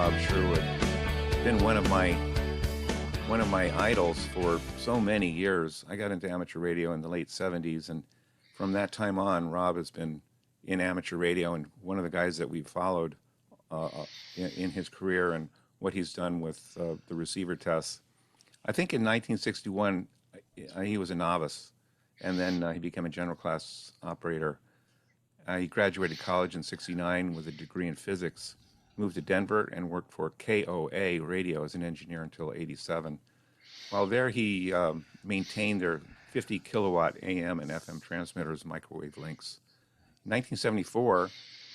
Rob Sherwood. Been one of my idols for so many years. I got into amateur radio in the late 70s, and from that time on, Rob has been in amateur radio and one of the guys that we've followed in his career and what he's done with the receiver tests. I think in 1961, he was a novice, and then he became a general class operator. He graduated college in '69 with a degree in physics, moved to Denver, and worked for KOA Radio as an engineer until '87. While there, he maintained their 50 kilowatt AM and FM transmitters, microwave links. 1974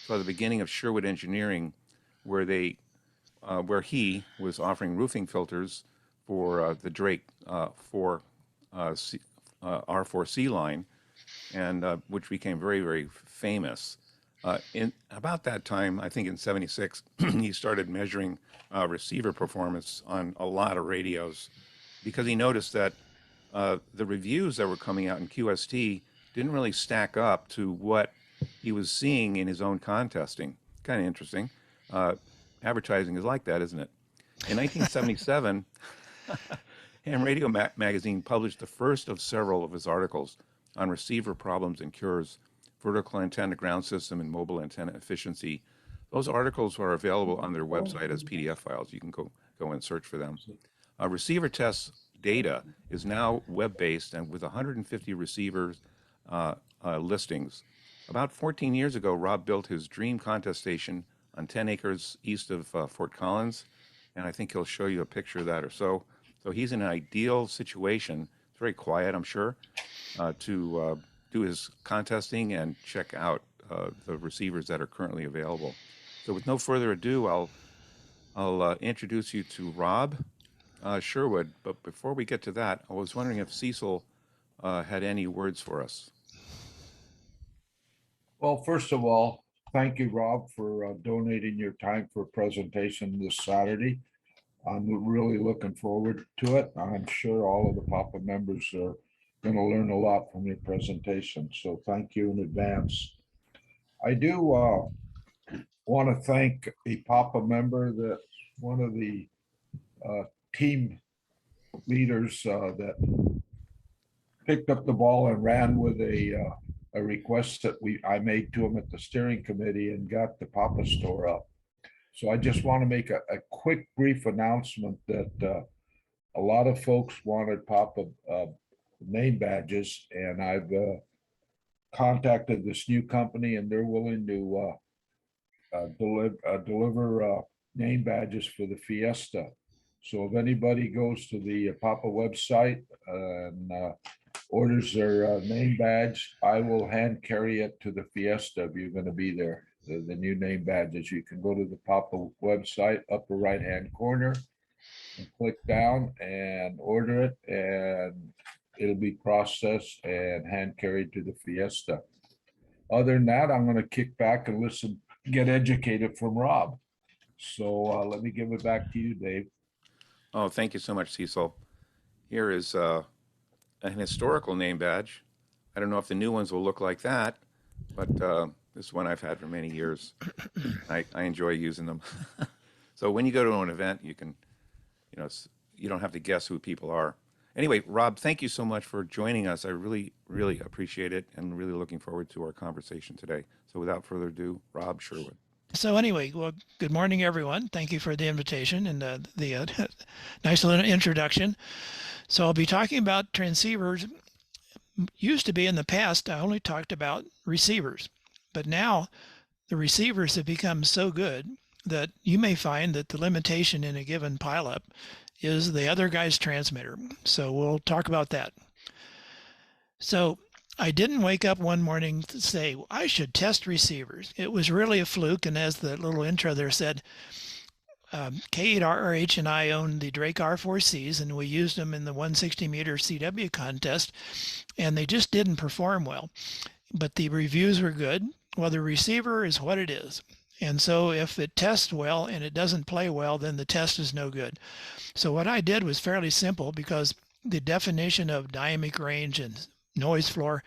saw the beginning of Sherwood Engineering, where he was offering roofing filters for the Drake R4C line, and which became very, very famous. In about that time, I think in '76, he started measuring receiver performance on a lot of radios because he noticed that the reviews that were coming out in QST didn't really stack up to what he was seeing in his own contesting. Kind of interesting. Advertising is like that, isn't it? In 1977, Ham Radio Magazine published the first of several of his articles on receiver problems and cures, vertical antenna ground system, and mobile antenna efficiency. Those articles are available on their website as PDF files. You can go and search for them. Receiver test data is now web-based and with 150 receivers listings. About 14 years ago, Rob built his dream contest station on 10 acres east of Fort Collins, and I think he'll show you a picture of that or so. So he's in an ideal situation. It's very quiet, I'm sure, to do his contesting and check out the receivers that are currently available. So with no further ado, I'll introduce you to Rob Sherwood. But before we get to that, I was wondering if Cecil had any words for us. Well, first of all, thank you, Rob, for donating your time for a presentation this Saturday. I'm really looking forward to it. I'm sure all of the PAPA members are going to learn a lot from your presentation. So thank you in advance. I do want to thank a PAPA member, that one of the team leaders that picked up the ball and ran with a request that I made to him at the steering committee and got the PAPA store up. So I just want to make a quick, brief announcement that a lot of folks wanted PAPA name badges, and I've contacted this new company, and they're willing to deliver name badges for the Fiesta. So if anybody goes to the PAPA website and orders their name badge, I will hand carry it to the Fiesta if you're going to be there. The new name badges, you can go to the PAPA website, upper right-hand corner, and click down and order it, and it'll be processed and hand carried to the Fiesta. Other than that, I'm going to kick back and listen, get educated from Rob. So let me give it back to you, Dave. Oh, thank you so much, Cecil. Here is an historical name badge. I don't know if the new ones will look like that, but this is one I've had for many years. I enjoy using them. So when you go to an event, you can, you don't have to guess who people are. Anyway, Rob, thank you so much for joining us. I really, really appreciate it and really looking forward to our conversation today. So without further ado, Rob Sherwood. So anyway, well, good morning, everyone. Thank you for the invitation and the nice little introduction. So I'll be talking about transceivers. Used to be in the past, I only talked about receivers, but now the receivers have become so good that you may find that the limitation in a given pileup is the other guy's transmitter. So we'll talk about that. So I didn't wake up one morning to say, I should test receivers. It was really a fluke. And as the little intro there said, K8RH and I owned the Drake R4Cs, and we used them in the 160 meter CW contest, and they just didn't perform well. But the reviews were good. Well, the receiver is what it is. And so if it tests well and it doesn't play well, then the test is no good. So what I did was fairly simple, because the definition of dynamic range and noise floor,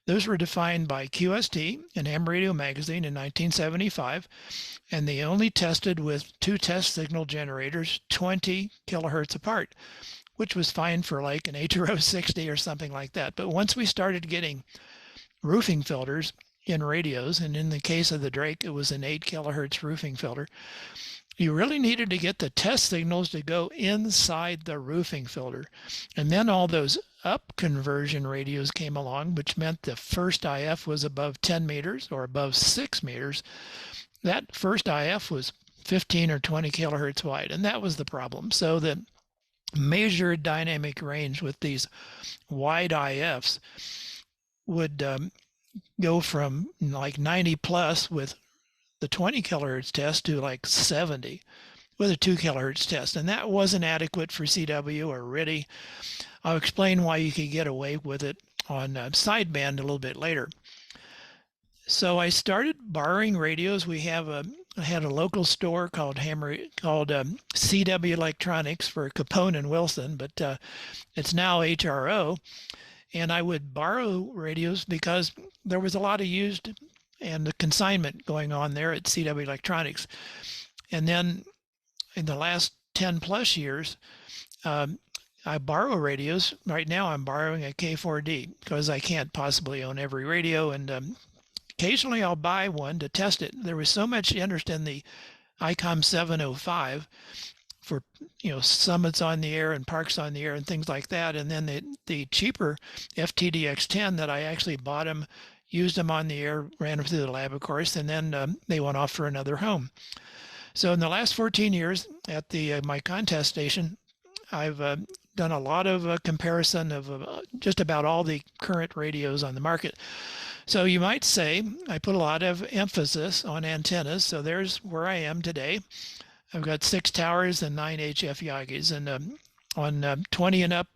Those were defined by QST in Ham Radio Magazine in 1975, and they only tested with 2 test signal generators 20 kilohertz apart, which was fine for like an HRO 60 or something like that. But once we started getting roofing filters in radios, and in the case of the Drake, it was an 8 kilohertz roofing filter, you really needed to get the test signals to go inside the roofing filter. And then all those up conversion radios came along, which meant the first IF was above 10 meters or above 6 meters. That first IF was 15 or 20 kilohertz wide, and that was the problem. So the measured dynamic range with these wide IFs would go from like 90 plus with the 20 kilohertz test to like 70 with a 2 kilohertz test. And that wasn't adequate for CW or RTTY. I'll explain why you could get away with it on sideband a little bit later. So I started borrowing radios. I had a local store called CW Electronics for Capone and Wilson, but it's now HRO. And I would borrow radios because there was a lot of used and the consignment going on there at CW Electronics. And then in the last 10 plus years, I borrow radios. Right now I'm borrowing a K4D because I can't possibly own every radio, and occasionally I'll buy one to test it. There was so much interest in the ICOM 705 for, summits on the air and parks on the air and things like that. And then the cheaper FTDX10 that I actually bought them, used them on the air, ran them through the lab, of course, and then they went off for another home. So in the last 14 years at my contest station, I've done a lot of comparison of just about all the current radios on the market. So you might say I put a lot of emphasis on antennas. So there's where I am today. I've got 6 towers and 9 HF Yagis, and on 20 and up,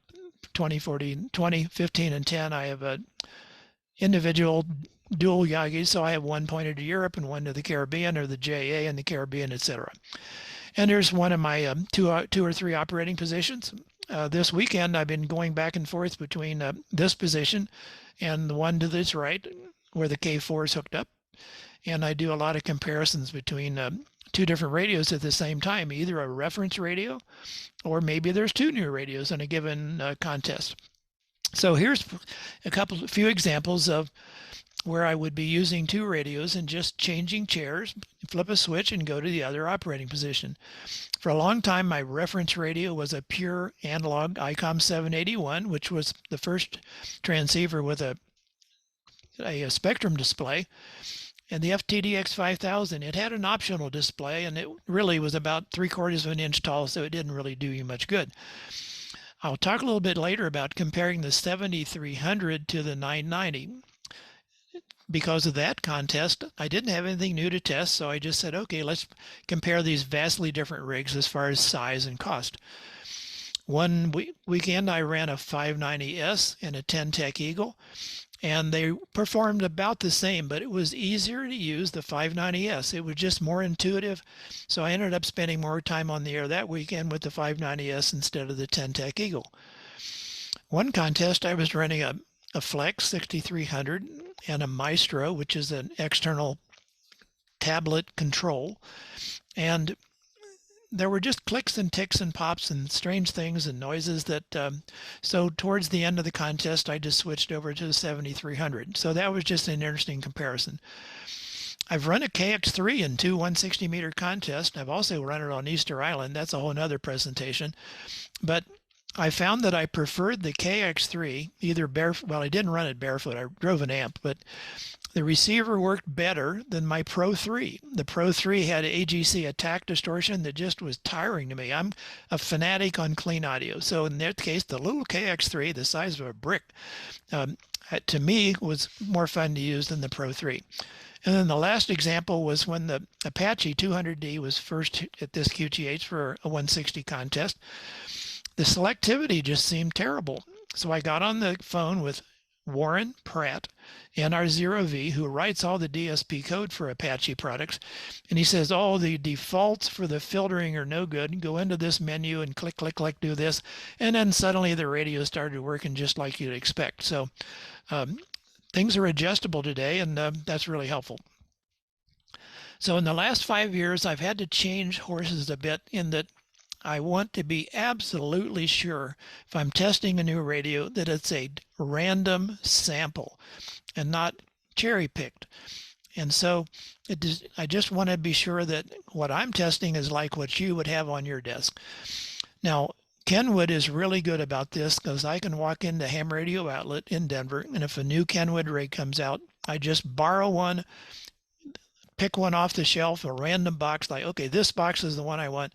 20, 40, 20, 15, and 10, I have individual dual Yagis. So I have one pointed to Europe and one to the Caribbean, or the JA and the Caribbean, etc. And there's one of my two or three operating positions. This weekend, I've been going back and forth between this position and the one to this right, where the K4 is hooked up. And I do a lot of comparisons between 2 different radios at the same time, either a reference radio or maybe there's 2 new radios in a given contest. So here's a few examples of where I would be using 2 radios and just changing chairs, flip a switch and go to the other operating position. For a long time, my reference radio was a pure analog ICOM 781, which was the first transceiver with a spectrum display. And the FTDX 5000, it had an optional display, and it really was about 3/4 of an inch tall, so it didn't really do you much good. I'll talk a little bit later about comparing the 7300 to the 990. Because of that contest, I didn't have anything new to test, so I just said, okay, let's compare these vastly different rigs as far as size and cost. One weekend, I ran a 590S and a 10-Tech Eagle, and they performed about the same, but it was easier to use the 590S. It was just more intuitive, so I ended up spending more time on the air that weekend with the 590S instead of the 10-Tech Eagle. One contest, I was running a Flex 6300 and a Maestro, which is an external tablet control, and there were just clicks and ticks and pops and strange things and noises that, so towards the end of the contest, I just switched over to the 7300. So that was just an interesting comparison. I've run a KX3 in 2 160 meter contests. I've also run it on Easter Island. That's a whole nother presentation. But I found that I preferred the KX3 either barefoot. Well, I didn't run it barefoot. I drove an amp, but the receiver worked better than my Pro 3. The Pro 3 had AGC attack distortion that just was tiring to me. I'm a fanatic on clean audio. So in that case, the little KX3, the size of a brick, to me was more fun to use than the Pro 3. And then the last example was when the Apache 200D was first at this QTH for a 160 contest. The selectivity just seemed terrible. So I got on the phone with Warren Pratt, NR0V, who writes all the DSP code for Apache products. And he says, oh, the defaults for the filtering are no good. Go into this menu and click, click, click, do this. And then suddenly the radio started working just like you'd expect. So things are adjustable today, and that's really helpful. So in the last 5 years, I've had to change horses a bit in that I want to be absolutely sure if I'm testing a new radio that it's a random sample and not cherry picked. And so I just want to be sure that what I'm testing is like what you would have on your desk. Now, Kenwood is really good about this because I can walk into Ham Radio Outlet in Denver, and if a new Kenwood rig comes out, I just borrow one, pick one off the shelf, a random box, like, okay, this box is the one I want,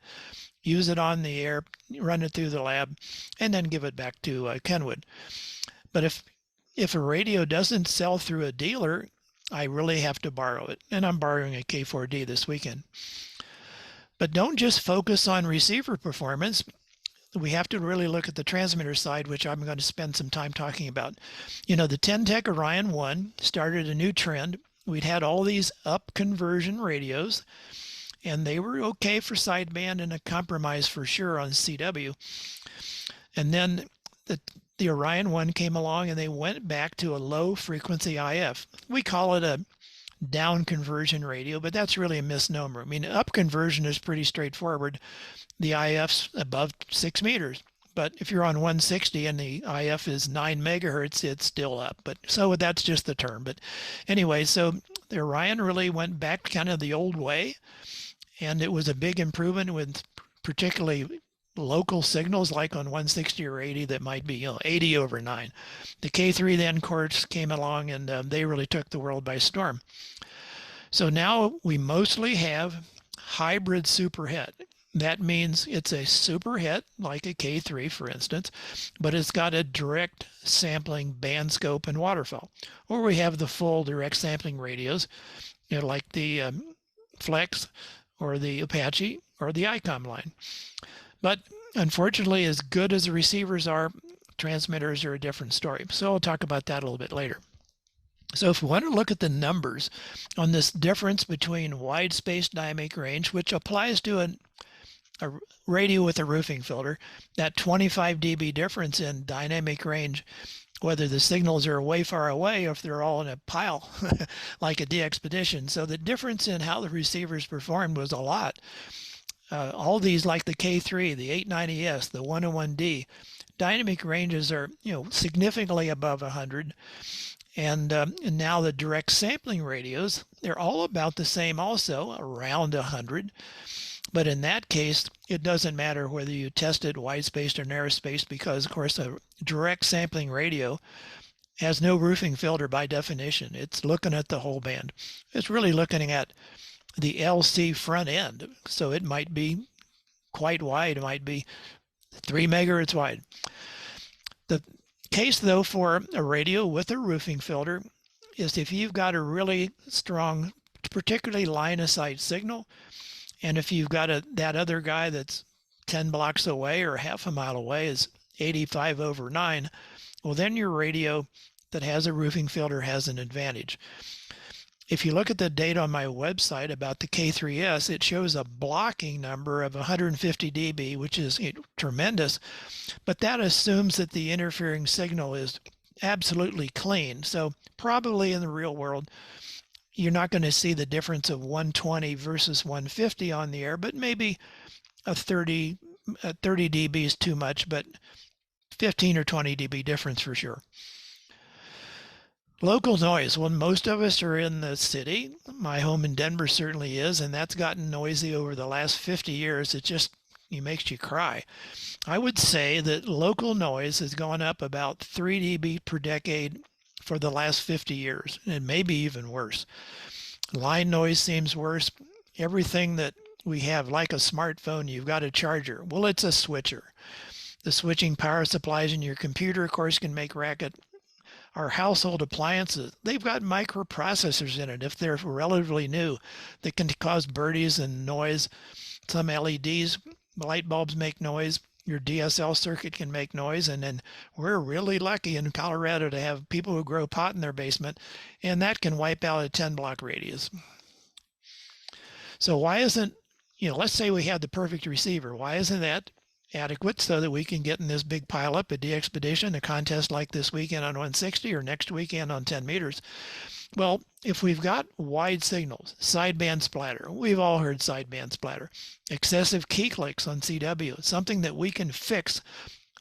use it on the air, run it through the lab, and then give it back to Kenwood. But if a radio doesn't sell through a dealer, I really have to borrow it. And I'm borrowing a K4D this weekend. But don't just focus on receiver performance. We have to really look at the transmitter side, which I'm going to spend some time talking about. You know, the 10-Tech Orion 1 started a new trend. We'd had all these up conversion radios, and they were okay for sideband and a compromise for sure on CW. And then the Orion 1 came along, and they went back to a low frequency IF. We call it a down conversion radio, but that's really a misnomer. I mean, up conversion is pretty straightforward. The IF's above 6 meters. But if you're on 160 and the IF is 9 megahertz, it's still up. But so that's just the term. But anyway, so the Orion really went back kind of the old way. And it was a big improvement with particularly local signals like on 160 or 80 that might be 80 over 9. The K3 then, of course, came along, and they really took the world by storm. So now we mostly have hybrid superhet. That means it's a superhet like a K3, for instance, but it's got a direct sampling band scope and waterfall. Or we have the full direct sampling radios, like the Flex or the Apache or the ICOM line. But unfortunately, as good as the receivers are, transmitters are a different story. So I'll talk about that a little bit later. So if we want to look at the numbers on this difference between wide space dynamic range, which applies to a radio with a roofing filter, that 25 dB difference in dynamic range, whether the signals are way far away or if they're all in a pile like a de-expedition. So the difference in how the receivers performed was a lot. All these, like the K3, the 890S, the 101D, dynamic ranges are significantly above 100. And now the direct sampling radios, they're all about the same also, around 100. But in that case, it doesn't matter whether you test it wide-spaced or narrow-spaced because, of course, a direct sampling radio has no roofing filter by definition. It's looking at the whole band. It's really looking at the LC front end. So it might be quite wide. It might be 3 megahertz wide. The case, though, for a radio with a roofing filter is if you've got a really strong, particularly line-of-sight signal, and if you've got that other guy that's 10 blocks away or half a mile away is 85 over 9, well, then your radio that has a roofing filter has an advantage. If you look at the data on my website about the K3S, it shows a blocking number of 150 dB, which is tremendous, but that assumes that the interfering signal is absolutely clean. So probably in the real world, you're not going to see the difference of 120 versus 150 on the air, but maybe a 30 dB is too much, but 15 or 20 dB difference for sure. Local noise. Well, most of us are in the city. My home in Denver certainly is, and that's gotten noisy over the last 50 years. It makes you cry. I would say that local noise has gone up about 3 dB per decade for the last 50 years, and maybe even worse. Line noise seems worse. Everything that we have, like a smartphone, you've got a charger. Well, it's a switcher. The switching power supplies in your computer, of course, can make racket. Our household appliances, they've got microprocessors in it, if they're relatively new, that can cause birdies and noise. Some LEDs, light bulbs make noise. Your DSL circuit can make noise. And then we're really lucky in Colorado to have people who grow pot in their basement, and that can wipe out a 10-block radius. So why isn't, let's say we had the perfect receiver. Why isn't that adequate so that we can get in this big pileup at DXpedition, a contest like this weekend on 160 or next weekend on 10 meters. Well, if we've got wide signals, sideband splatter, we've all heard sideband splatter, excessive key clicks on CW, something that we can fix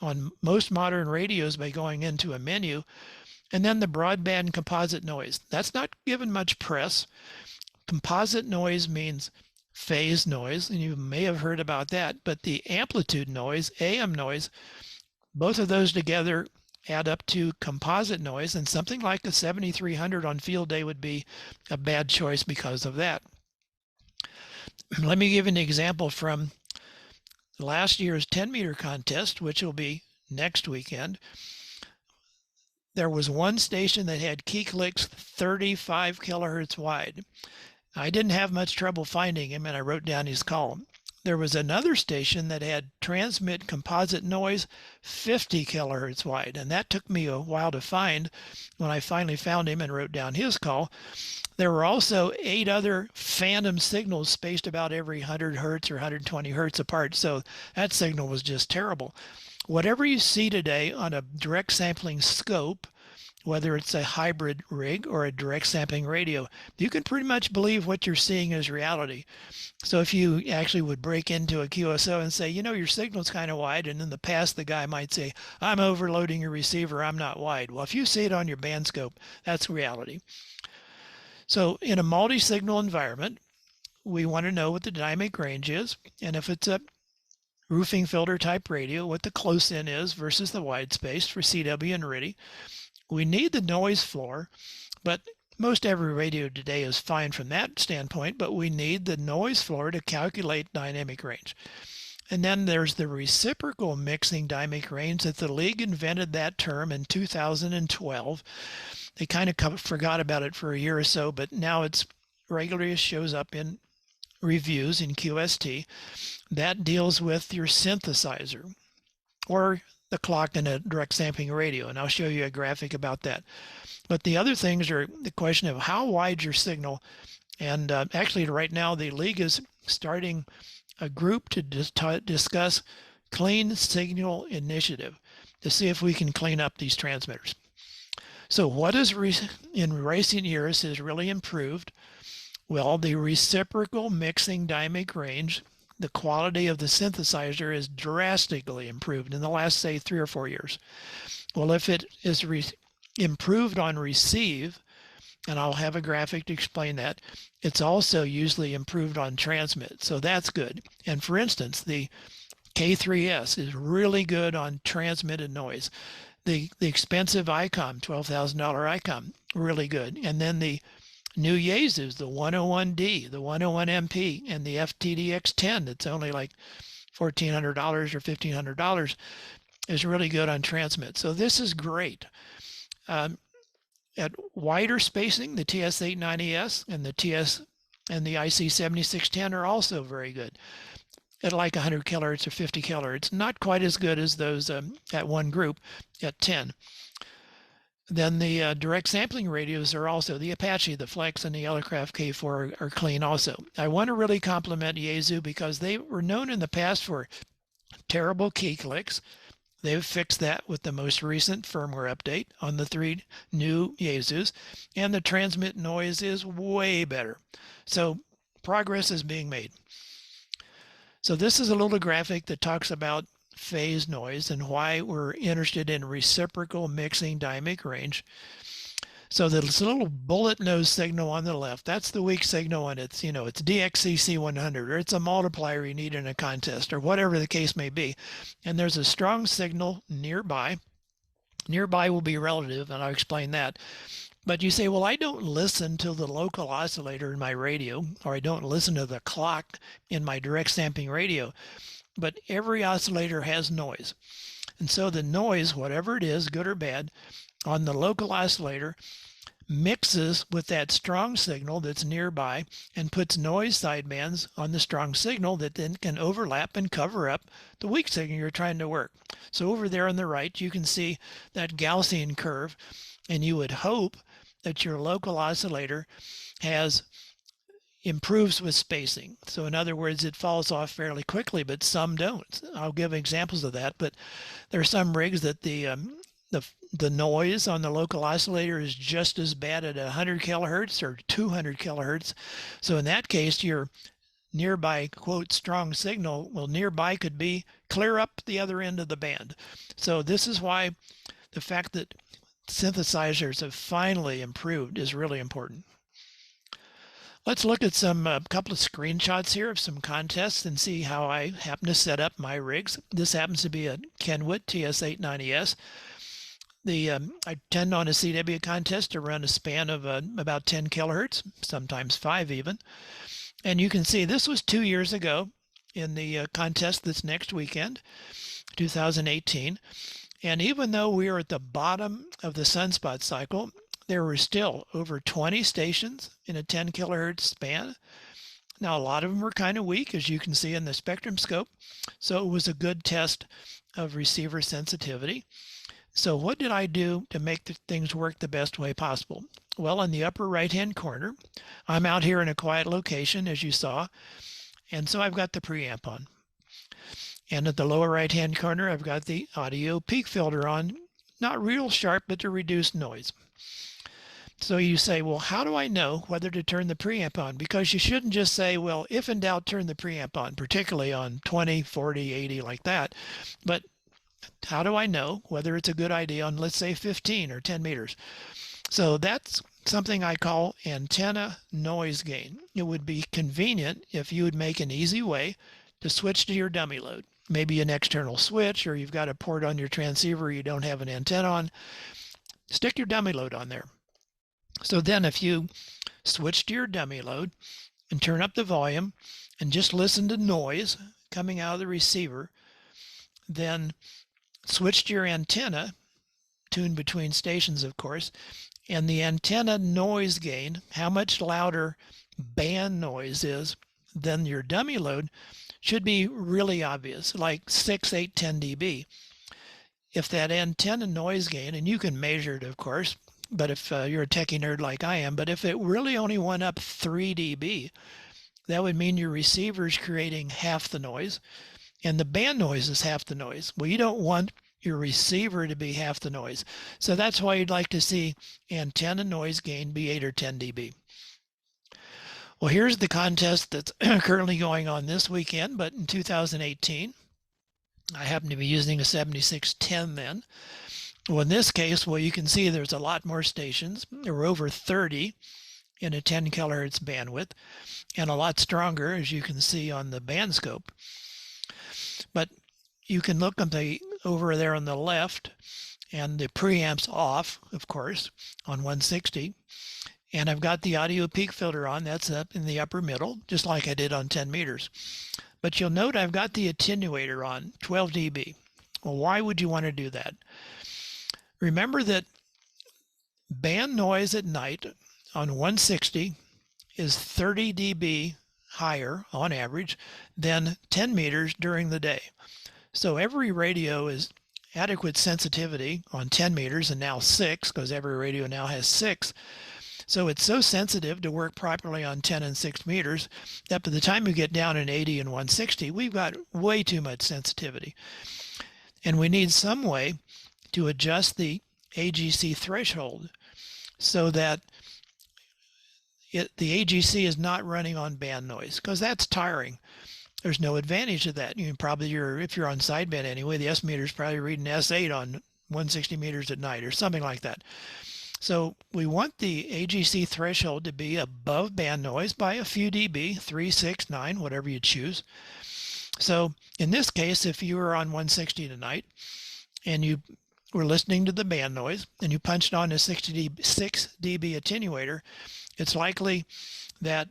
on most modern radios by going into a menu, and then the broadband composite noise. That's not given much press. Composite noise means phase noise, and you may have heard about that, but the amplitude noise, AM noise, both of those together add up to composite noise, and something like a 7300 on field day would be a bad choice because of that. Let me give an example from last year's 10-meter contest, which will be next weekend. There was one station that had key clicks 35 kilohertz wide. I didn't have much trouble finding him, and I wrote down his column. There was another station that had transmit composite noise 50 kilohertz wide, and that took me a while to find. When I finally found him and wrote down his call, there were also 8 other phantom signals spaced about every 100 hertz or 120 hertz apart, so that signal was just terrible. Whatever you see today on a direct sampling scope, whether it's a hybrid rig or a direct sampling radio, you can pretty much believe what you're seeing is reality. So if you actually would break into a QSO and say, you know, your signal's kind of wide, and in the past the guy might say, I'm overloading your receiver, I'm not wide. Well, if you see it on your band scope, that's reality. So in a multi-signal environment, we want to know what the dynamic range is, and if it's a roofing filter type radio, what the close-in is versus the wide space for CW and RIDI. We need the noise floor, but most every radio today is fine from that standpoint, but we need the noise floor to calculate dynamic range. And then there's the reciprocal mixing dynamic range that the league invented that term in 2012. They kind of forgot about it for a year or so, but now it's regularly shows up in reviews in QST. That deals with your synthesizer or the clock in a direct sampling radio, and I'll show you a graphic about that. But the other things are the question of how wide your signal, and actually right now the league is starting a group to discuss clean signal initiative to see if we can clean up these transmitters. So what is in recent years has really improved? Well, the reciprocal mixing dynamic range, the quality of the synthesizer is drastically improved in the last, say, 3 or 4 years. Well, if it is improved on receive, and I'll have a graphic to explain that, it's also usually improved on transmit, so that's good. And for instance, the K3S is really good on transmitted noise. The expensive ICOM, $12,000 ICOM, really good. And then the new Yaesus, the 101D, the 101MP, and the FTDX10, that's only like $1,400 or $1,500, is really good on transmit. So this is great. At wider spacing, the TS890S and the IC7610 are also very good at like 100 kilohertz or 50 kilohertz. Not quite as good as those at one group at 10. Then the direct sampling radios are also, the Apache, the Flex, and the Yellowcraft K4 are clean also. I want to really compliment Yaesu because they were known in the past for terrible key clicks. They've fixed that with the most recent firmware update on the 3 new Yaesus, and the transmit noise is way better. So progress is being made. So this is a little graphic that talks about phase noise and why we're interested in reciprocal mixing dynamic range. So this little bullet nose signal on the left, that's the weak signal, and it's, it's DXCC 100, or it's a multiplier you need in a contest, or whatever the case may be. And there's a strong signal nearby. Nearby will be relative, and I'll explain that. But you say, well, I don't listen to the local oscillator in my radio, or I don't listen to the clock in my direct sampling radio. But every oscillator has noise. And so the noise, whatever it is, good or bad, on the local oscillator mixes with that strong signal that's nearby and puts noise sidebands on the strong signal that then can overlap and cover up the weak signal you're trying to work. So over there on the right, you can see that Gaussian curve, and you would hope that your local oscillator has improves with spacing. So in other words, it falls off fairly quickly, but some don't. I'll give examples of that, but there are some rigs that the noise on the local oscillator is just as bad at 100 kilohertz or 200 kilohertz. So in that case, your nearby, quote, strong signal, well, nearby could be clear up the other end of the band. So this is why the fact that synthesizers have finally improved is really important. Let's look at some couple of screenshots here of some contests and see how I happen to set up my rigs. This happens to be a Kenwood TS890S. I tend on a CW contest to run a span of about 10 kilohertz, sometimes 5 even. And you can see this was 2 years ago in the contest that's next weekend, 2018. And even though we are at the bottom of the sunspot cycle, there were still over 20 stations in a 10 kilohertz span. Now, a lot of them were kind of weak, as you can see in the spectrum scope. So it was a good test of receiver sensitivity. So what did I do to make the things work the best way possible? Well, in the upper right-hand corner, I'm out here in a quiet location, as you saw. And so I've got the preamp on. And at the lower right-hand corner, I've got the audio peak filter on. Not real sharp, but to reduce noise. So you say, well, how do I know whether to turn the preamp on? Because you shouldn't just say, well, if in doubt, turn the preamp on, particularly on 20, 40, 80, like that. But how do I know whether it's a good idea on, let's say, 15 or 10 meters? So that's something I call antenna noise gain. It would be convenient if you would make an easy way to switch to your dummy load. Maybe an external switch, or you've got a port on your transceiver you don't have an antenna on. Stick your dummy load on there. So then if you switch to your dummy load and turn up the volume and just listen to noise coming out of the receiver, then switch to your antenna, tuned between stations, of course, and the antenna noise gain, how much louder band noise is than your dummy load, should be really obvious, like 6, 8, 10 dB. If that antenna noise gain, and you can measure it, of course, but if you're a techie nerd like I am, but if it really only went up 3 dB, that would mean your receiver is creating half the noise, and the band noise is half the noise. Well, you don't want your receiver to be half the noise. So that's why you'd like to see antenna noise gain be 8 or 10 dB. Well, here's the contest that's currently going on this weekend, but in 2018, I happen to be using a 7610 then. Well, in this case, well, you can see there's a lot more stations. There were over 30 in a 10 kilohertz bandwidth, and a lot stronger, as you can see on the band scope. But you can look at over there on the left, and the preamp's off, of course, on 160. And I've got the audio peak filter on. That's up in the upper middle, just like I did on 10 meters. But you'll note I've got the attenuator on, 12 dB. Well, why would you want to do that? Remember that band noise at night on 160 is 30 dB higher on average than 10 meters during the day. So every radio is adequate sensitivity on 10 meters and now 6, because every radio now has 6. So it's so sensitive to work properly on 10 and 6 meters that by the time you get down in 80 and 160, we've got way too much sensitivity. And we need some way to adjust the AGC threshold so that the AGC is not running on band noise, because that's tiring. There's no advantage to that. You can probably, if you're on sideband anyway, the S meter is probably reading S8 on 160 meters at night or something like that. So we want the AGC threshold to be above band noise by a few dB, 3, 6, 9, whatever you choose. So in this case, if you were on 160 tonight and you were listening to the band noise and you punched on a 6 dB attenuator, it's likely that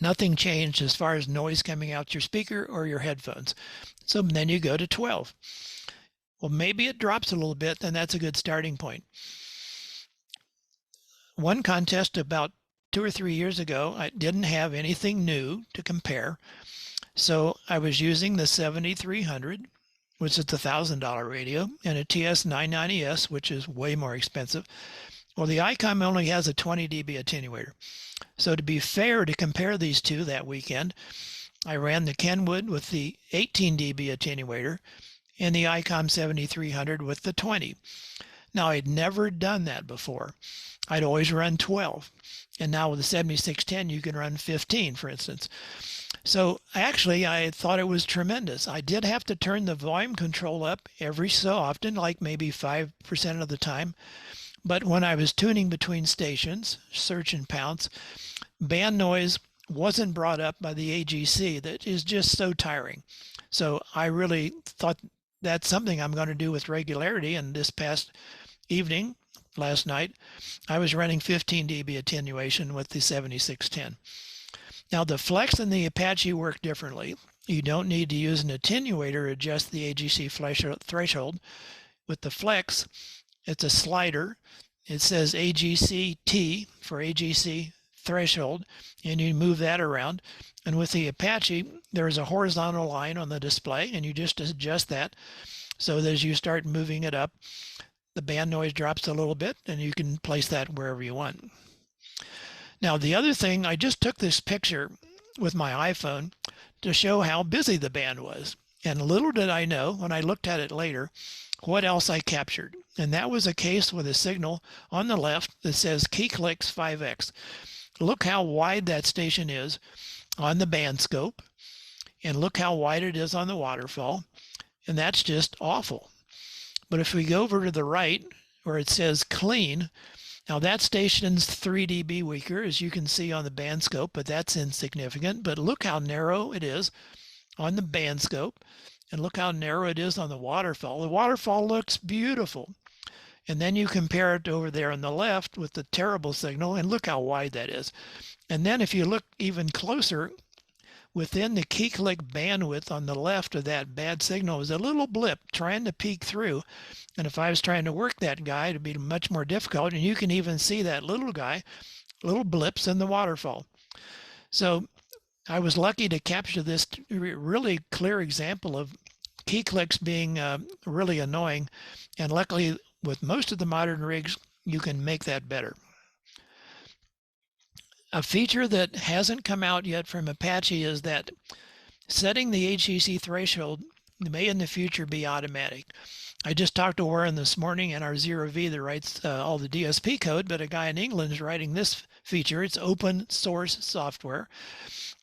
nothing changed as far as noise coming out your speaker or your headphones. So then you go to 12. Well, maybe it drops a little bit, then that's a good starting point. One contest about 2 or 3 years ago, I didn't have anything new to compare. So I was using the 7300, which is the $1,000 radio, and a TS990S, which is way more expensive. Well, the ICOM only has a 20 dB attenuator. So to be fair to compare these two that weekend, I ran the Kenwood with the 18 dB attenuator and the ICOM 7300 with the 20. Now, I'd never done that before. I'd always run 12. And now with the 7610, you can run 15, for instance. So actually, I thought it was tremendous. I did have to turn the volume control up every so often, like maybe 5% of the time. But when I was tuning between stations, search and pounce, band noise wasn't brought up by the AGC. That is just so tiring. So I really thought that's something I'm going to do with regularity. And this past evening, last night, I was running 15 dB attenuation with the 7610. Now the Flex and the Apache work differently. You don't need to use an attenuator to adjust the AGC threshold. With the Flex, it's a slider. It says AGC T for AGC threshold, and you move that around. And with the Apache, there's a horizontal line on the display, and you just adjust that so that as you start moving it up, the band noise drops a little bit, and you can place that wherever you want. Now, the other thing, I just took this picture with my iPhone to show how busy the band was. And little did I know, when I looked at it later, what else I captured. And that was a case with a signal on the left that says key clicks 5X. Look how wide that station is on the band scope, and look how wide it is on the waterfall. And that's just awful. But if we go over to the right where it says clean, now that station's 3 dB weaker, as you can see on the band scope, but that's insignificant. But look how narrow it is on the band scope, and look how narrow it is on the waterfall. The waterfall looks beautiful. And then you compare it over there on the left with the terrible signal, and look how wide that is. And then if you look even closer, within the key click bandwidth on the left of that bad signal is a little blip trying to peek through. And if I was trying to work that guy, it'd be much more difficult. And you can even see that little guy, little blips in the waterfall. So I was lucky to capture this really clear example of key clicks being really annoying. And luckily, with most of the modern rigs, you can make that better. A feature that hasn't come out yet from Apache is that setting the AGC threshold may in the future be automatic. I just talked to Warren this morning in our 0V that writes all the DSP code, but a guy in England is writing this feature. It's open source software.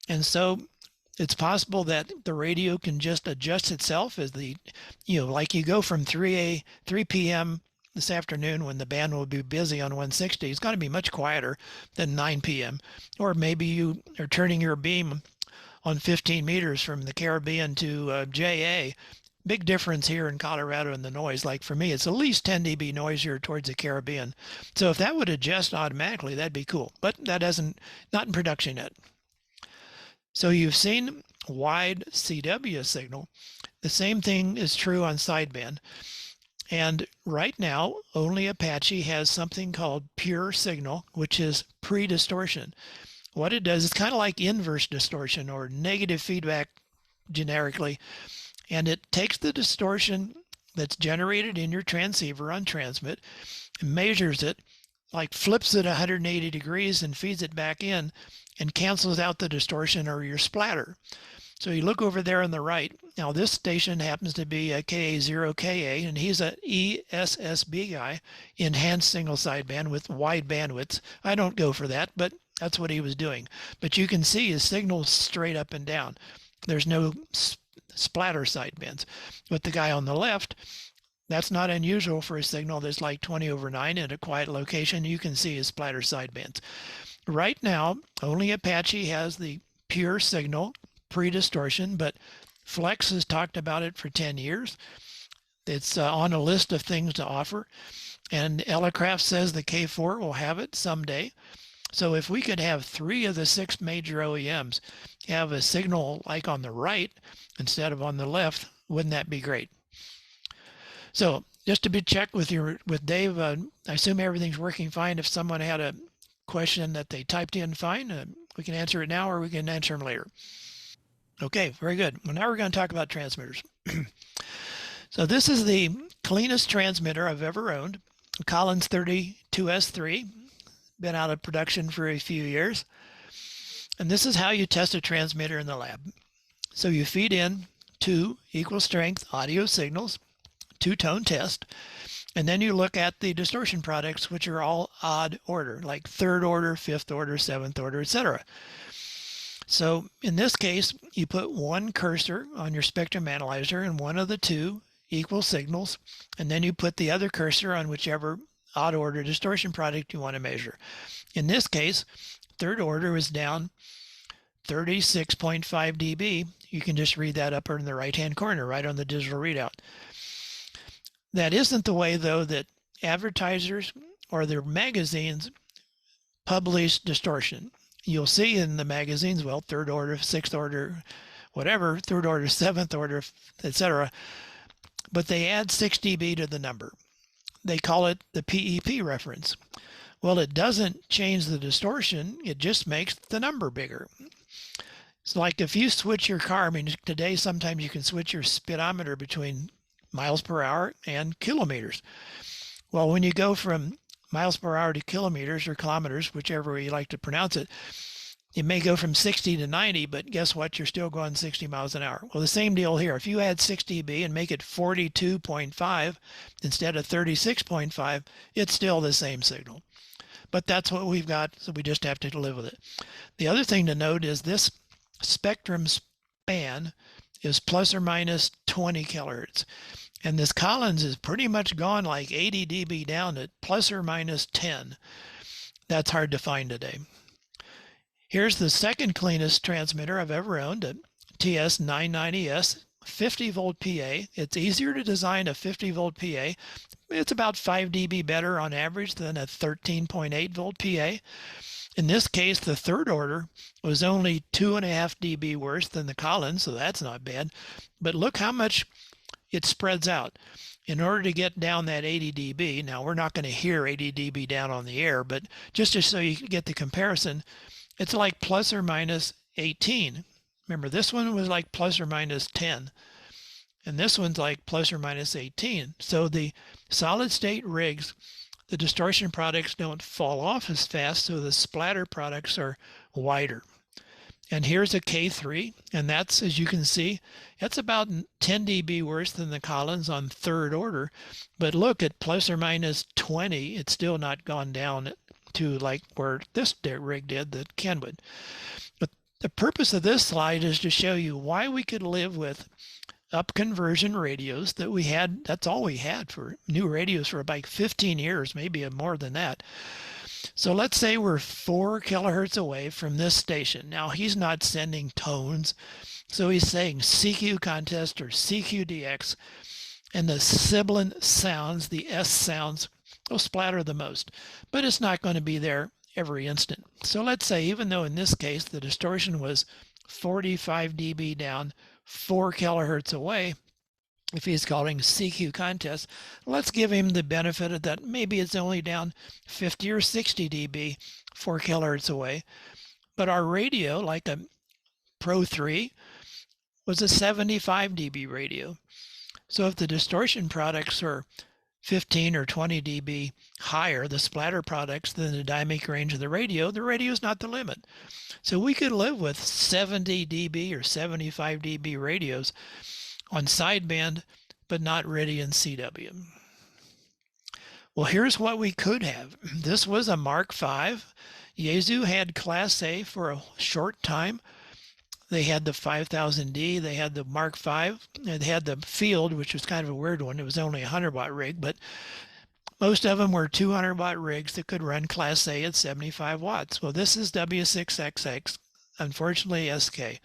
And so it's possible that the radio can just adjust itself as like you go from 3 p.m. this afternoon when the band will be busy on 160. It's going to be much quieter than 9 p.m. Or maybe you are turning your beam on 15 meters from the Caribbean to JA. Big difference here in Colorado in the noise. Like for me, it's at least 10 dB noisier towards the Caribbean. So if that would adjust automatically, that'd be cool. But that not in production yet. So you've seen wide CW signal. The same thing is true on sideband. And right now, only Apache has something called pure signal, which is pre-distortion. What it does is kind of like inverse distortion or negative feedback generically. And it takes the distortion that's generated in your transceiver on transmit and measures it, like flips it 180 degrees and feeds it back in and cancels out the distortion or your splatter. So you look over there on the right. Now this station happens to be a KA0KA, and he's a ESSB guy, enhanced single sideband with wide bandwidths. I don't go for that, but that's what he was doing. But you can see his signal straight up and down. There's no splatter sidebands. But the guy on the left, that's not unusual for a signal that's like 20/9 in a quiet location. You can see his splatter sidebands. Right now, only Apache has the pure signal, pre-distortion, but Flex has talked about it for 10 years. It's on a list of things to offer, and Elecraft says the K4 will have it someday. So if we could have 3 of the 6 major OEMs have a signal like on the right instead of on the left, wouldn't that be great? So just to be checked with Dave, I assume everything's working fine. If someone had a question that they typed in fine, we can answer it now or we can answer them later. Okay, very good. Well, now we're going to talk about transmitters. So this is the cleanest transmitter I've ever owned, Collins 32 2S3, been out of production for a few years. And this is how you test a transmitter in the lab. So you feed in 2 equal strength audio signals, 2-tone test, and then you look at the distortion products, which are all odd order, like 3rd order, 5th order, 7th order, etc. So in this case, you put one cursor on your spectrum analyzer and one of the 2 equal signals, and then you put the other cursor on whichever odd order distortion product you want to measure. In this case, 3rd order is down 36.5 dB. You can just read that up in the right-hand corner, right on the digital readout. That isn't the way, though, that advertisers or their magazines publish distortion. You'll see in the magazines, well, 3rd order, 6th order, whatever, 3rd order, 7th order, etc. But they add 6 dB to the number. They call it the PEP reference. Well, it doesn't change the distortion. It just makes the number bigger. It's like if you switch your car, I mean, today sometimes you can switch your speedometer between miles per hour and kilometers. Well, when you go from miles per hour to kilometers or kilometers, whichever way you like to pronounce it, it may go from 60 to 90, but guess what? You're still going 60 miles an hour. Well, the same deal here. If you add 6 dB and make it 42.5 instead of 36.5, it's still the same signal. But that's what we've got, so we just have to live with it. The other thing to note is this spectrum span is plus or minus 20 kilohertz. And this Collins is pretty much gone like 80 dB down at plus or minus 10. That's hard to find today. Here's the second cleanest transmitter I've ever owned, a TS990S, 50 volt PA. It's easier to design a 50 volt PA. It's about 5 dB better on average than a 13.8 volt PA. In this case, the 3rd order was only 2.5 dB worse than the Collins, so that's not bad. But look how much it spreads out. In order to get down that 80 dB, now we're not going to hear 80 dB down on the air, but just so you get the comparison, it's like plus or minus 18. Remember, this one was like plus or minus 10, and this one's like plus or minus 18. So the solid state rigs, the distortion products don't fall off as fast, so the splatter products are wider. And here's a K3, and that's, as you can see, that's about 10 dB worse than the Collins on 3rd order. But look, at plus or minus 20, it's still not gone down to like where this rig did, the Kenwood. But the purpose of this slide is to show you why we could live with up conversion radios that we had. That's all we had for new radios for about 15 years, maybe more than that. So let's say we're 4 kilohertz away from this station. Now he's not sending tones, so he's saying CQ contest or CQDX, and the sibilant sounds, the S sounds, will splatter the most, but it's not going to be there every instant. So let's say, even though in this case the distortion was 45 dB down 4 kilohertz away, if he's calling CQ contest, let's give him the benefit of that. Maybe it's only down 50 or 60 dB 4 kilohertz away. But our radio, like a Pro 3, was a 75 dB radio. So if the distortion products are 15 or 20 dB higher, the splatter products, than the dynamic range of the radio is not the limit. So we could live with 70 dB or 75 dB radios on sideband, but not ready in CW. Well, here's what we could have. This was a Mark V. Yaesu had Class A for a short time. They had the 5000D, they had the Mark V, and they had the Field, which was kind of a weird one. It was only a 100-watt rig, but most of them were 200-watt rigs that could run Class A at 75 watts. Well, this is W6XX, unfortunately SK.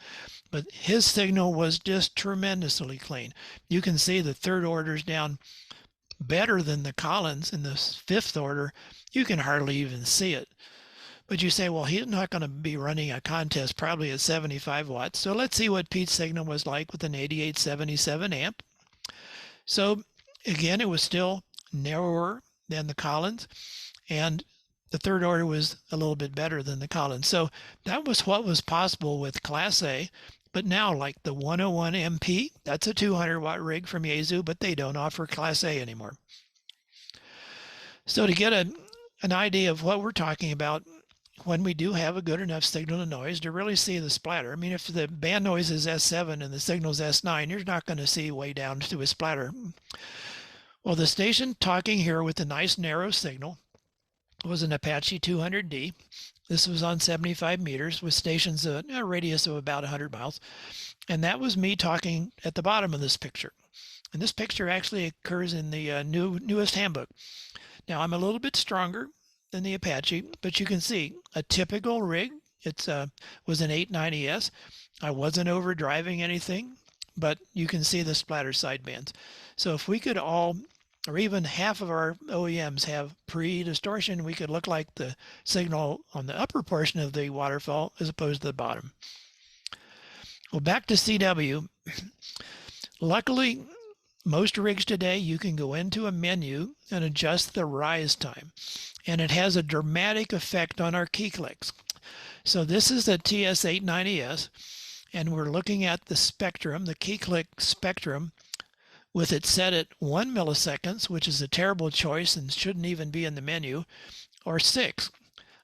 But his signal was just tremendously clean. You can see the 3rd order's down better than the Collins. In the 5th order, you can hardly even see it. But you say, well, he's not going to be running a contest probably at 75 watts. So let's see what Pete's signal was like with an 8877 amp. So again, it was still narrower than the Collins, and the 3rd order was a little bit better than the Collins. So that was what was possible with Class A. But now, like the 101 MP, that's a 200-watt rig from Yaesu, but they don't offer Class A anymore. So to get a an idea of what we're talking about when we do have a good enough signal to noise to really see the splatter. I mean, if the band noise is S7 and the signal is S9, you're not going to see way down to a splatter. Well, the station talking here with a nice narrow signal was an Apache 200D. This was on 75 meters with stations a radius of about 100 miles. And that was me talking at the bottom of this picture. And this picture actually occurs in the newest handbook. Now, I'm a little bit stronger than the Apache, but you can see a typical rig. It was an 890S. I wasn't overdriving anything, but you can see the splatter sidebands. So if we could all, or even half of our OEMs have pre-distortion, we could look like the signal on the upper portion of the waterfall as opposed to the bottom. Well, back to CW. Luckily, most rigs today, you can go into a menu and adjust the rise time, and it has a dramatic effect on our key clicks. So this is the TS890S, and we're looking at the spectrum, the key click spectrum, with it set at 1 milliseconds, which is a terrible choice and shouldn't even be in the menu, or 6.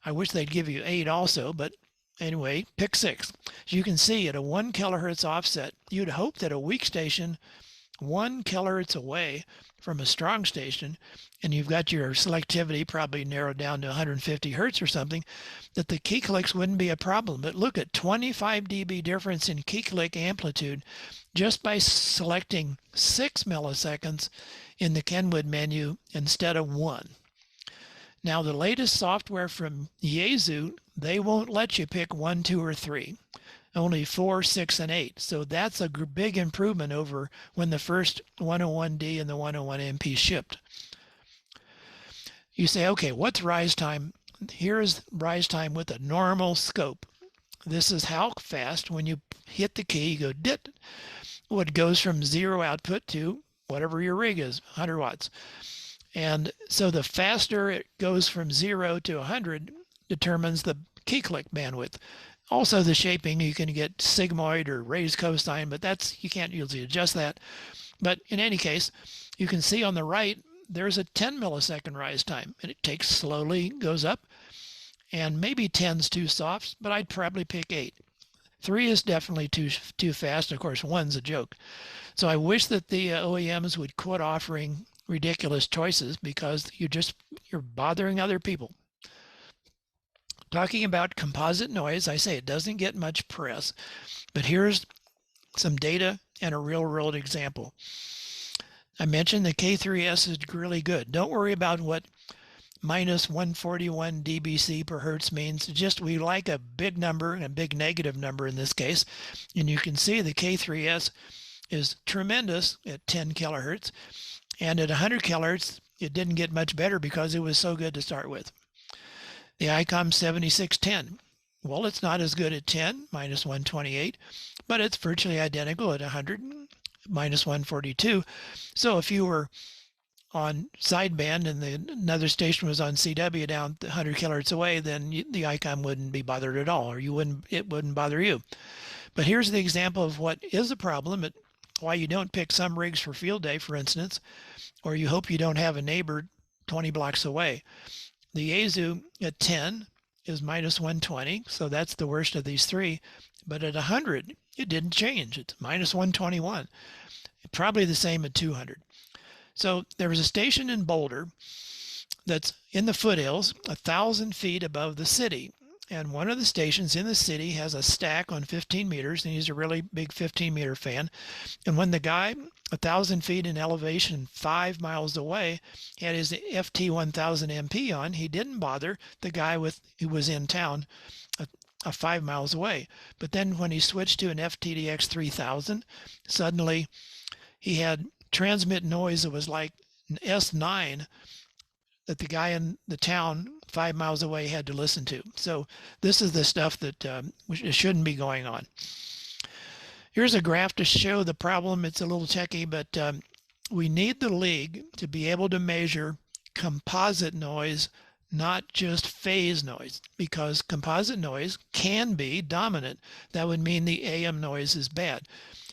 I wish they'd give you 8 also, but anyway, pick 6. As you can see, at a 1 kilohertz offset, you'd hope that a weak station 1 kilohertz away from a strong station, and you've got your selectivity probably narrowed down to 150 hertz or something, that the key clicks wouldn't be a problem. But look at 25 dB difference in key click amplitude just by selecting 6 milliseconds in the Kenwood menu instead of 1. Now, the latest software from Yaesu, they won't let you pick 1, 2, or 3. Only 4, 6, and 8. So that's a big improvement over when the first 101D and the 101MP shipped. You say, okay, what's rise time? Here is rise time with a normal scope. This is how fast when you hit the key, you go dit. What goes from 0 output to whatever your rig is, 100 watts. And so the faster it goes from 0 to 100 determines the key click bandwidth. Also the shaping, you can get sigmoid or raised cosine, but that's, you can't usually adjust that. But in any case, you can see on the right, there's a 10 millisecond rise time, and it takes slowly, goes up, and maybe 10's too soft, but I'd probably pick 8. 3 is definitely too fast. Of course, 1's a joke. So I wish that the OEMs would quit offering ridiculous choices, because you're bothering other people. Talking about composite noise, I say it doesn't get much press, but here's some data and a real-world example. I mentioned the K3S is really good. Don't worry about what minus 141 dBc per hertz means. Just we like a big number, and a big negative number in this case. And you can see the K3S is tremendous at 10 kilohertz. And at 100 kilohertz, it didn't get much better because it was so good to start with. The ICOM 7610, well, it's not as good at 10, minus 128, but it's virtually identical at 100, minus 142. So if you were on sideband and another station was on CW down 100 kilohertz away, then the ICOM wouldn't be bothered at all, or it wouldn't bother you. But here's the example of what is a problem, why you don't pick some rigs for field day, for instance, or you hope you don't have a neighbor 20 blocks away. The Yaesu at 10 is minus 120, so that's the worst of these three. But at 100, it didn't change. It's minus 121. Probably the same at 200. So there was a station in Boulder that's in the foothills, 1,000 feet above the city. And one of the stations in the city has a stack on 15 meters, and he's a really big 15-meter fan. And when the guy, 1,000 feet in elevation, 5 miles away, had his FT1000MP on, he didn't bother the guy who was in town 5 miles away. But then when he switched to an FTDX 3000, suddenly he had transmit noise that was like an S9 that the guy in the town 5 miles away had to listen to. So this is the stuff that shouldn't be going on. Here's a graph to show the problem. It's a little techy, but we need the league to be able to measure composite noise, not just phase noise, because composite noise can be dominant. That would mean the AM noise is bad.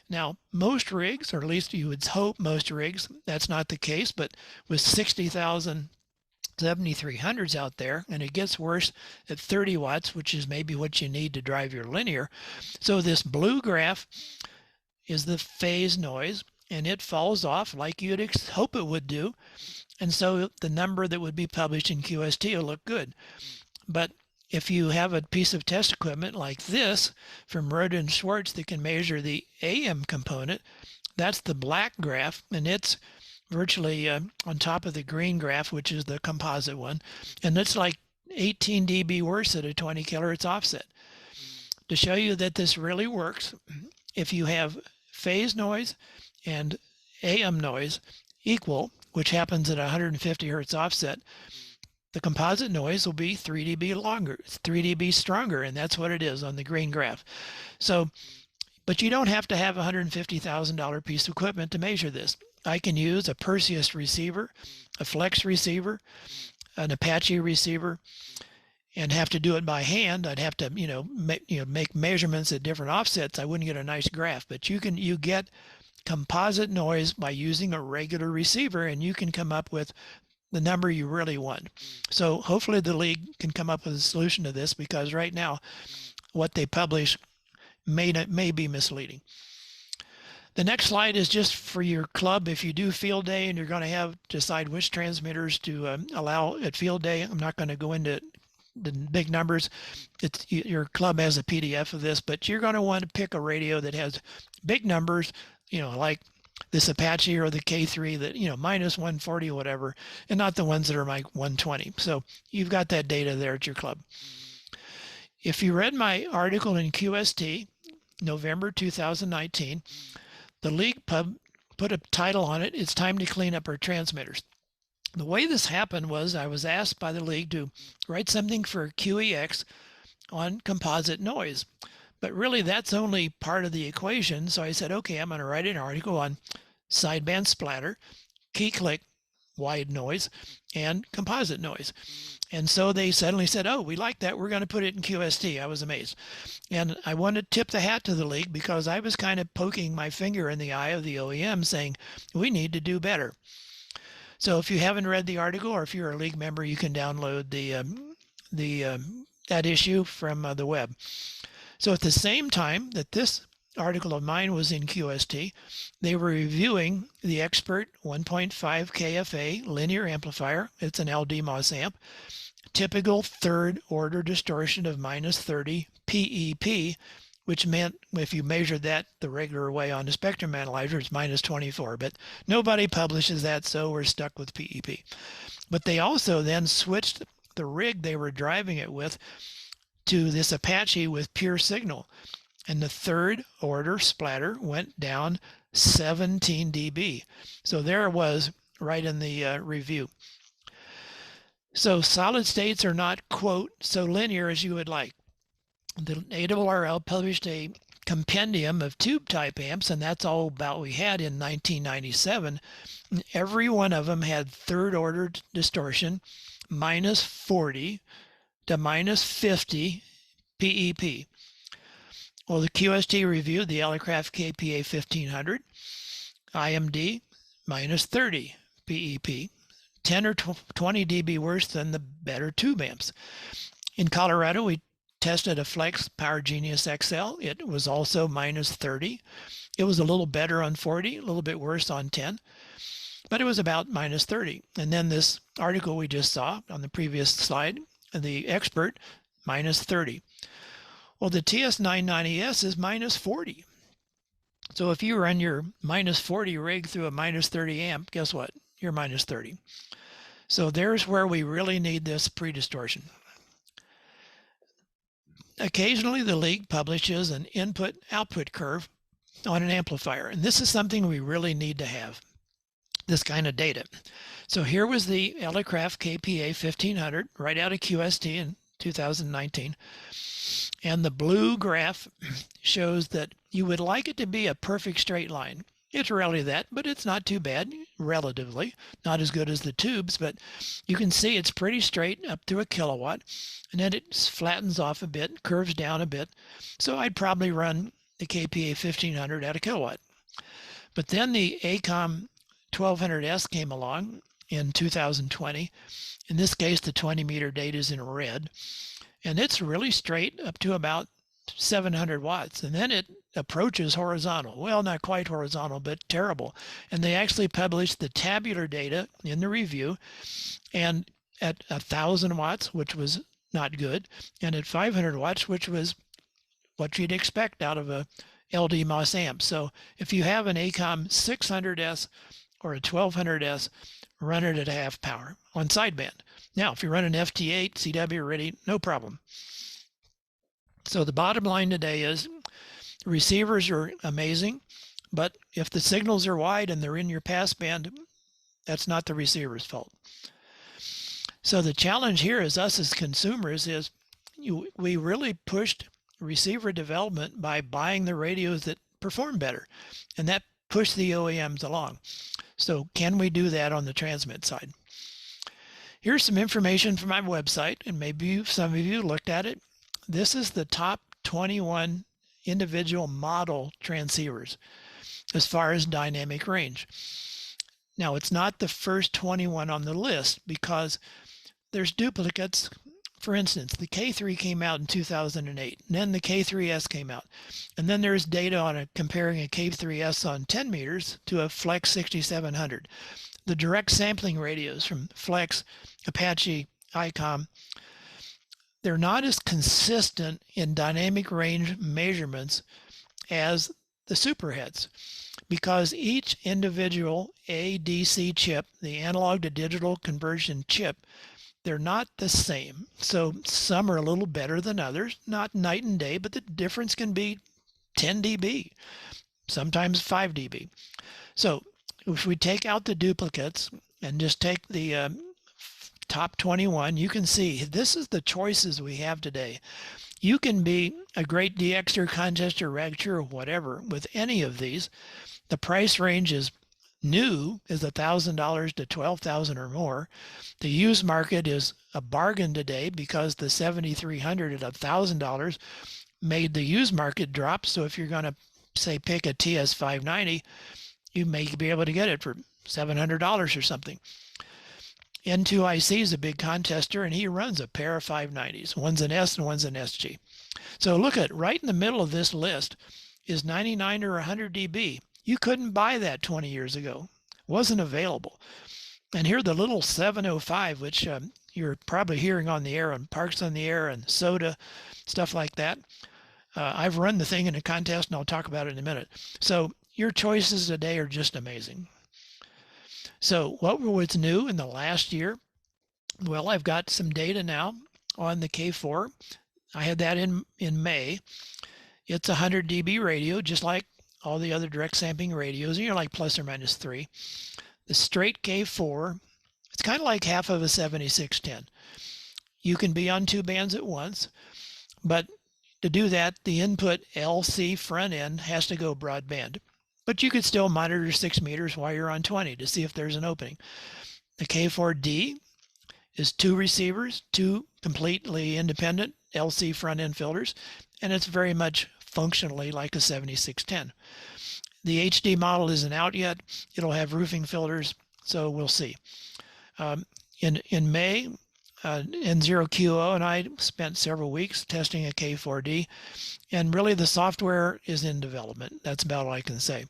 Now, most rigs, or at least you would hope most rigs, that's not the case, but with 60,000 7300s out there, and it gets worse at 30 watts, which is maybe what you need to drive your linear. So this blue graph is the phase noise, and it falls off like you'd hope it would do. And so the number that would be published in QST will look good. But if you have a piece of test equipment like this from Roden and Schwartz that can measure the AM component, that's the black graph, and it's virtually on top of the green graph, which is the composite one. And it's like 18 dB worse at a 20 kilohertz offset. To show you that this really works, if you have phase noise and AM noise equal, which happens at 150 hertz offset, the composite noise will be 3 dB longer, 3 dB stronger, and that's what it is on the green graph. So, but you don't have to have a $150,000 piece of equipment to measure this. I can use a Perseus receiver, a Flex receiver, an Apache receiver, and have to do it by hand. I'd have to, make measurements at different offsets. I wouldn't get a nice graph, but you get composite noise by using a regular receiver, and you can come up with the number you really want. So hopefully the league can come up with a solution to this, because right now what they publish may be misleading. The next slide is just for your club. If you do field day and you're going to decide which transmitters to allow at field day, I'm not going to go into the big numbers. Your club has a PDF of this, but you're going to want to pick a radio that has big numbers, like this Apache or the K3 that, minus 140 or whatever, and not the ones that are like 120. So you've got that data there at your club. If you read my article in QST, November 2019, the league put a title on it, "It's time to clean up our transmitters." The way this happened was I was asked by the league to write something for QEX on composite noise. But really, that's only part of the equation. So I said, okay, I'm going to write an article on sideband splatter, key click, wide noise, and composite noise. And so they suddenly said, oh, we like that. We're going to put it in QST. I was amazed. And I want to tip the hat to the league, because I was kind of poking my finger in the eye of the OEM saying, we need to do better. So if you haven't read the article, or if you're a league member, you can download that issue from the web. So at the same time that this article of mine was in QST, they were reviewing the Expert 1.5 KFA linear amplifier. It's an LDMOS amp. Typical third order distortion of minus 30 PEP, which meant if you measured that the regular way on the spectrum analyzer, it's minus 24. But nobody publishes that, so we're stuck with PEP. But they also then switched the rig they were driving it with to this Apache with pure signal. And the third order splatter went down 17 dB. So there it was right in the review. So solid states are not, quote, so linear as you would like. The ARRL published a compendium of tube type amps, and that's all about we had in 1997. Every one of them had third order distortion, minus 40 to minus 50 PEP. Well, the QST reviewed the Elecraft KPA 1500, IMD, minus 30 PEP, 10 or 20 dB worse than the better tube amps. In Colorado, we tested a Flex Power Genius XL. It was also minus 30. It was a little better on 40, a little bit worse on 10, but it was about minus 30. And then this article we just saw on the previous slide, the Expert, minus 30. Well, the TS990S is minus 40. So if you run your minus 40 rig through a minus 30 amp, guess what? You're minus 30. So there's where we really need this pre-distortion. Occasionally, the league publishes an input-output curve on an amplifier, and this is something we really need to have, this kind of data. So here was the Elecraft KPA 1500 right out of QST in 2019. And the blue graph shows that you would like it to be a perfect straight line. It's rarely that, but it's not too bad, relatively. Not as good as the tubes, but you can see it's pretty straight up to a kilowatt, and then it flattens off a bit, curves down a bit. So I'd probably run the KPA 1500 at a kilowatt. But then the ACOM 1200S came along, in 2020. In this case, the 20-meter data is in red, and it's really straight up to about 700 watts, and then it approaches horizontal. Well, not quite horizontal, but terrible. And they actually published the tabular data in the review, and at 1,000 watts, which was not good, and at 500 watts, which was what you'd expect out of a LD MOS amp. So if you have an ACOM 600S or a 1200S, run it at half power on sideband. Now, if you run an FT8 CW ready, no problem. So the bottom line today is receivers are amazing, but if the signals are wide and they're in your passband, that's not the receiver's fault. So the challenge here is us as consumers is we really pushed receiver development by buying the radios that perform better, and that pushed the OEMs along. So can we do that on the transmit side? Here's some information from my website, and maybe some of you looked at it. This is the top 21 individual model transceivers as far as dynamic range. Now, it's not the first 21 on the list because there's duplicates. For instance, the K3 came out in 2008, and then the K3S came out. And then there's data on comparing a K3S on 10 meters to a Flex 6700. The direct sampling radios from Flex, Apache, ICOM, they're not as consistent in dynamic range measurements as the superheads because each individual ADC chip, the analog to digital conversion chip, they're not the same. So some are a little better than others, not night and day, but the difference can be 10 dB, sometimes 5 dB. So if we take out the duplicates and just take the top 21, you can see this is the choices we have today. You can be a great DXer, contester, Ragcher, or whatever with any of these. The price range is new is $1,000 to $12,000 or more. The used market is a bargain today because the 7,300 at $1,000 made the used market drop. So if you're going to say pick a TS590, you may be able to get it for $700 or something. N2IC is a big contester, and he runs a pair of 590s. One's an S and one's an SG. So look at right in the middle of this list is 99 or 100 dB. You couldn't buy that 20 years ago. Wasn't available. And here the little 705, which you're probably hearing on the air on Parks on the Air and Soda, stuff like that. I've run the thing in a contest, and I'll talk about it in a minute. So your choices today are just amazing. So what was new in the last year? Well, I've got some data now on the K4. I had that in May. It's a 100 dB radio, just like all the other direct sampling radios, and you're like plus or minus 3. The straight K4, it's kind of like half of a 7610. You can be on two bands at once, but to do that, the input LC front end has to go broadband. But you could still monitor 6 meters while you're on 20 to see if there's an opening. The K4D is 2 receivers, 2 completely independent LC front end filters, and it's very much functionally like a 7610. The HD model isn't out yet. It'll have roofing filters, so we'll see. In May, N0QO and I spent several weeks testing a K4D, and really the software is in development. That's about all I can say.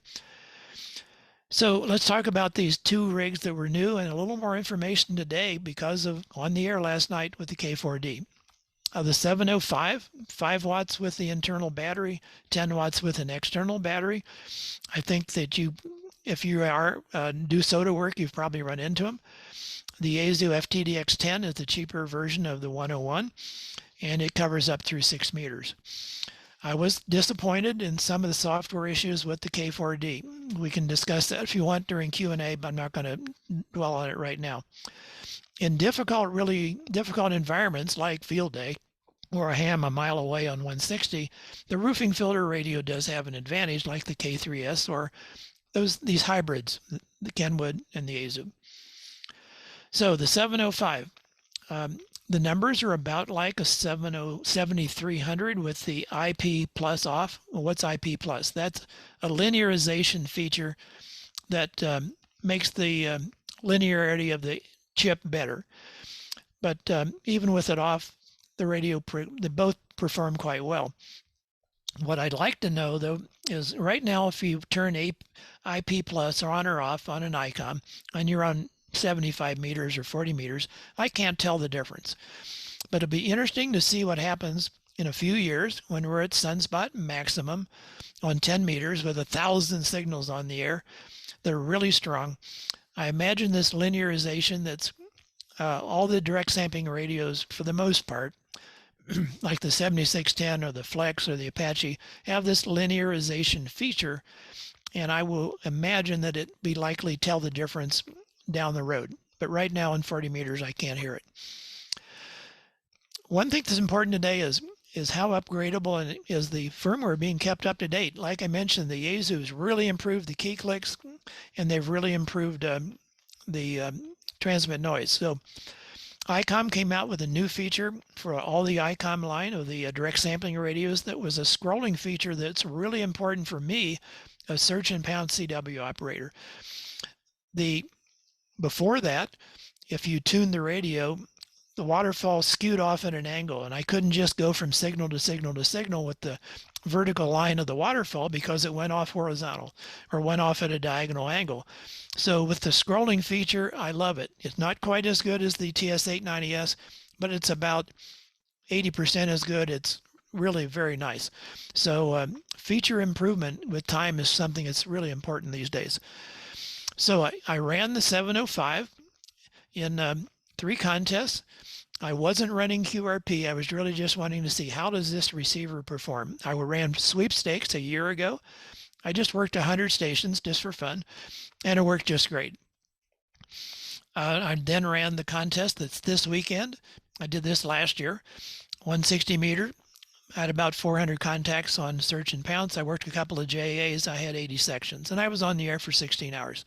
So let's talk about these 2 rigs that were new and a little more information today because of on the air last night with the K4D. The 705, 5 watts with the internal battery, 10 watts with an external battery. I think that if you are do soda work, you've probably run into them. The Yaesu FTDX10 is the cheaper version of the 101, and it covers up through 6 meters. I was disappointed in some of the software issues with the K4D. We can discuss that if you want during Q&A, but I'm not going to dwell on it right now. In really difficult environments like field day, or a ham a mile away on 160, the roofing filter radio does have an advantage like the K3S or these hybrids, the Kenwood and the Yaesu. So the 705, the numbers are about like a 7300 with the IP plus off. Well, what's IP plus? That's a linearization feature that makes the linearity of the chip better. But even with it off, the radio, they both perform quite well. What I'd like to know, though, is right now, if you turn IP plus on or off on an ICOM, and you're on 75 meters or 40 meters, I can't tell the difference. But it'll be interesting to see what happens in a few years when we're at sunspot maximum on 10 meters with 1,000 signals on the air. They're really strong. I imagine this linearization that's all the direct sampling radios, for the most part, like the 7610 or the Flex or the Apache, have this linearization feature, and I will imagine that it be likely tell the difference down the road. But right now in 40 meters, I can't hear it. One thing that's important today is how upgradable is the firmware being kept up to date. Like I mentioned, the Yaesu's really improved the key clicks, and they've really improved the transmit noise. So ICOM came out with a new feature for all the ICOM line of the direct sampling radios that was a scrolling feature that's really important for me, a search and pound CW operator. Before that, if you tune the radio, the waterfall skewed off at an angle, and I couldn't just go from signal to signal to signal with the vertical line of the waterfall because it went off horizontal or went off at a diagonal angle. So with the scrolling feature, I love it. It's not quite as good as the TS890S, but it's about 80% as good. It's really very nice. So feature improvement with time is something that's really important these days. So I ran the 705 in 3 contests. I wasn't running QRP. I was really just wanting to see, how does this receiver perform? I ran sweepstakes a year ago. I just worked 100 stations just for fun, and it worked just great. I then ran the contest that's this weekend. I did this last year, 160 meter. I had about 400 contacts on search and pounce. I worked a couple of JAs. I had 80 sections, and I was on the air for 16 hours.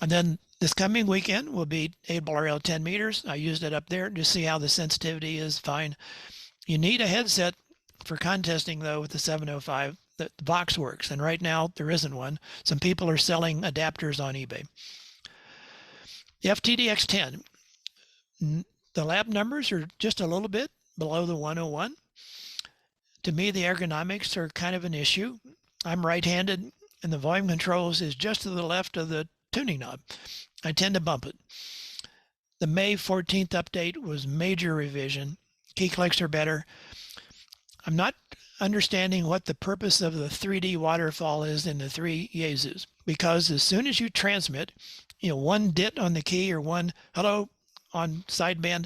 And then this coming weekend will be 8RL 10 meters. I used it up there to see how the sensitivity is. Fine. You need a headset for contesting, though, with the 705. The box works, and right now there isn't one. Some people are selling adapters on eBay. The FTDX10, the lab numbers are just a little bit below the 101. To me, the ergonomics are kind of an issue. I'm right-handed, and the volume controls is just to the left of the tuning knob. I tend to bump it. The May 14th update was major revision. Key clicks are better. I'm not understanding what the purpose of the 3D waterfall is in the 3 Yaesus, because as soon as you transmit, one dit on the key or one hello on sideband,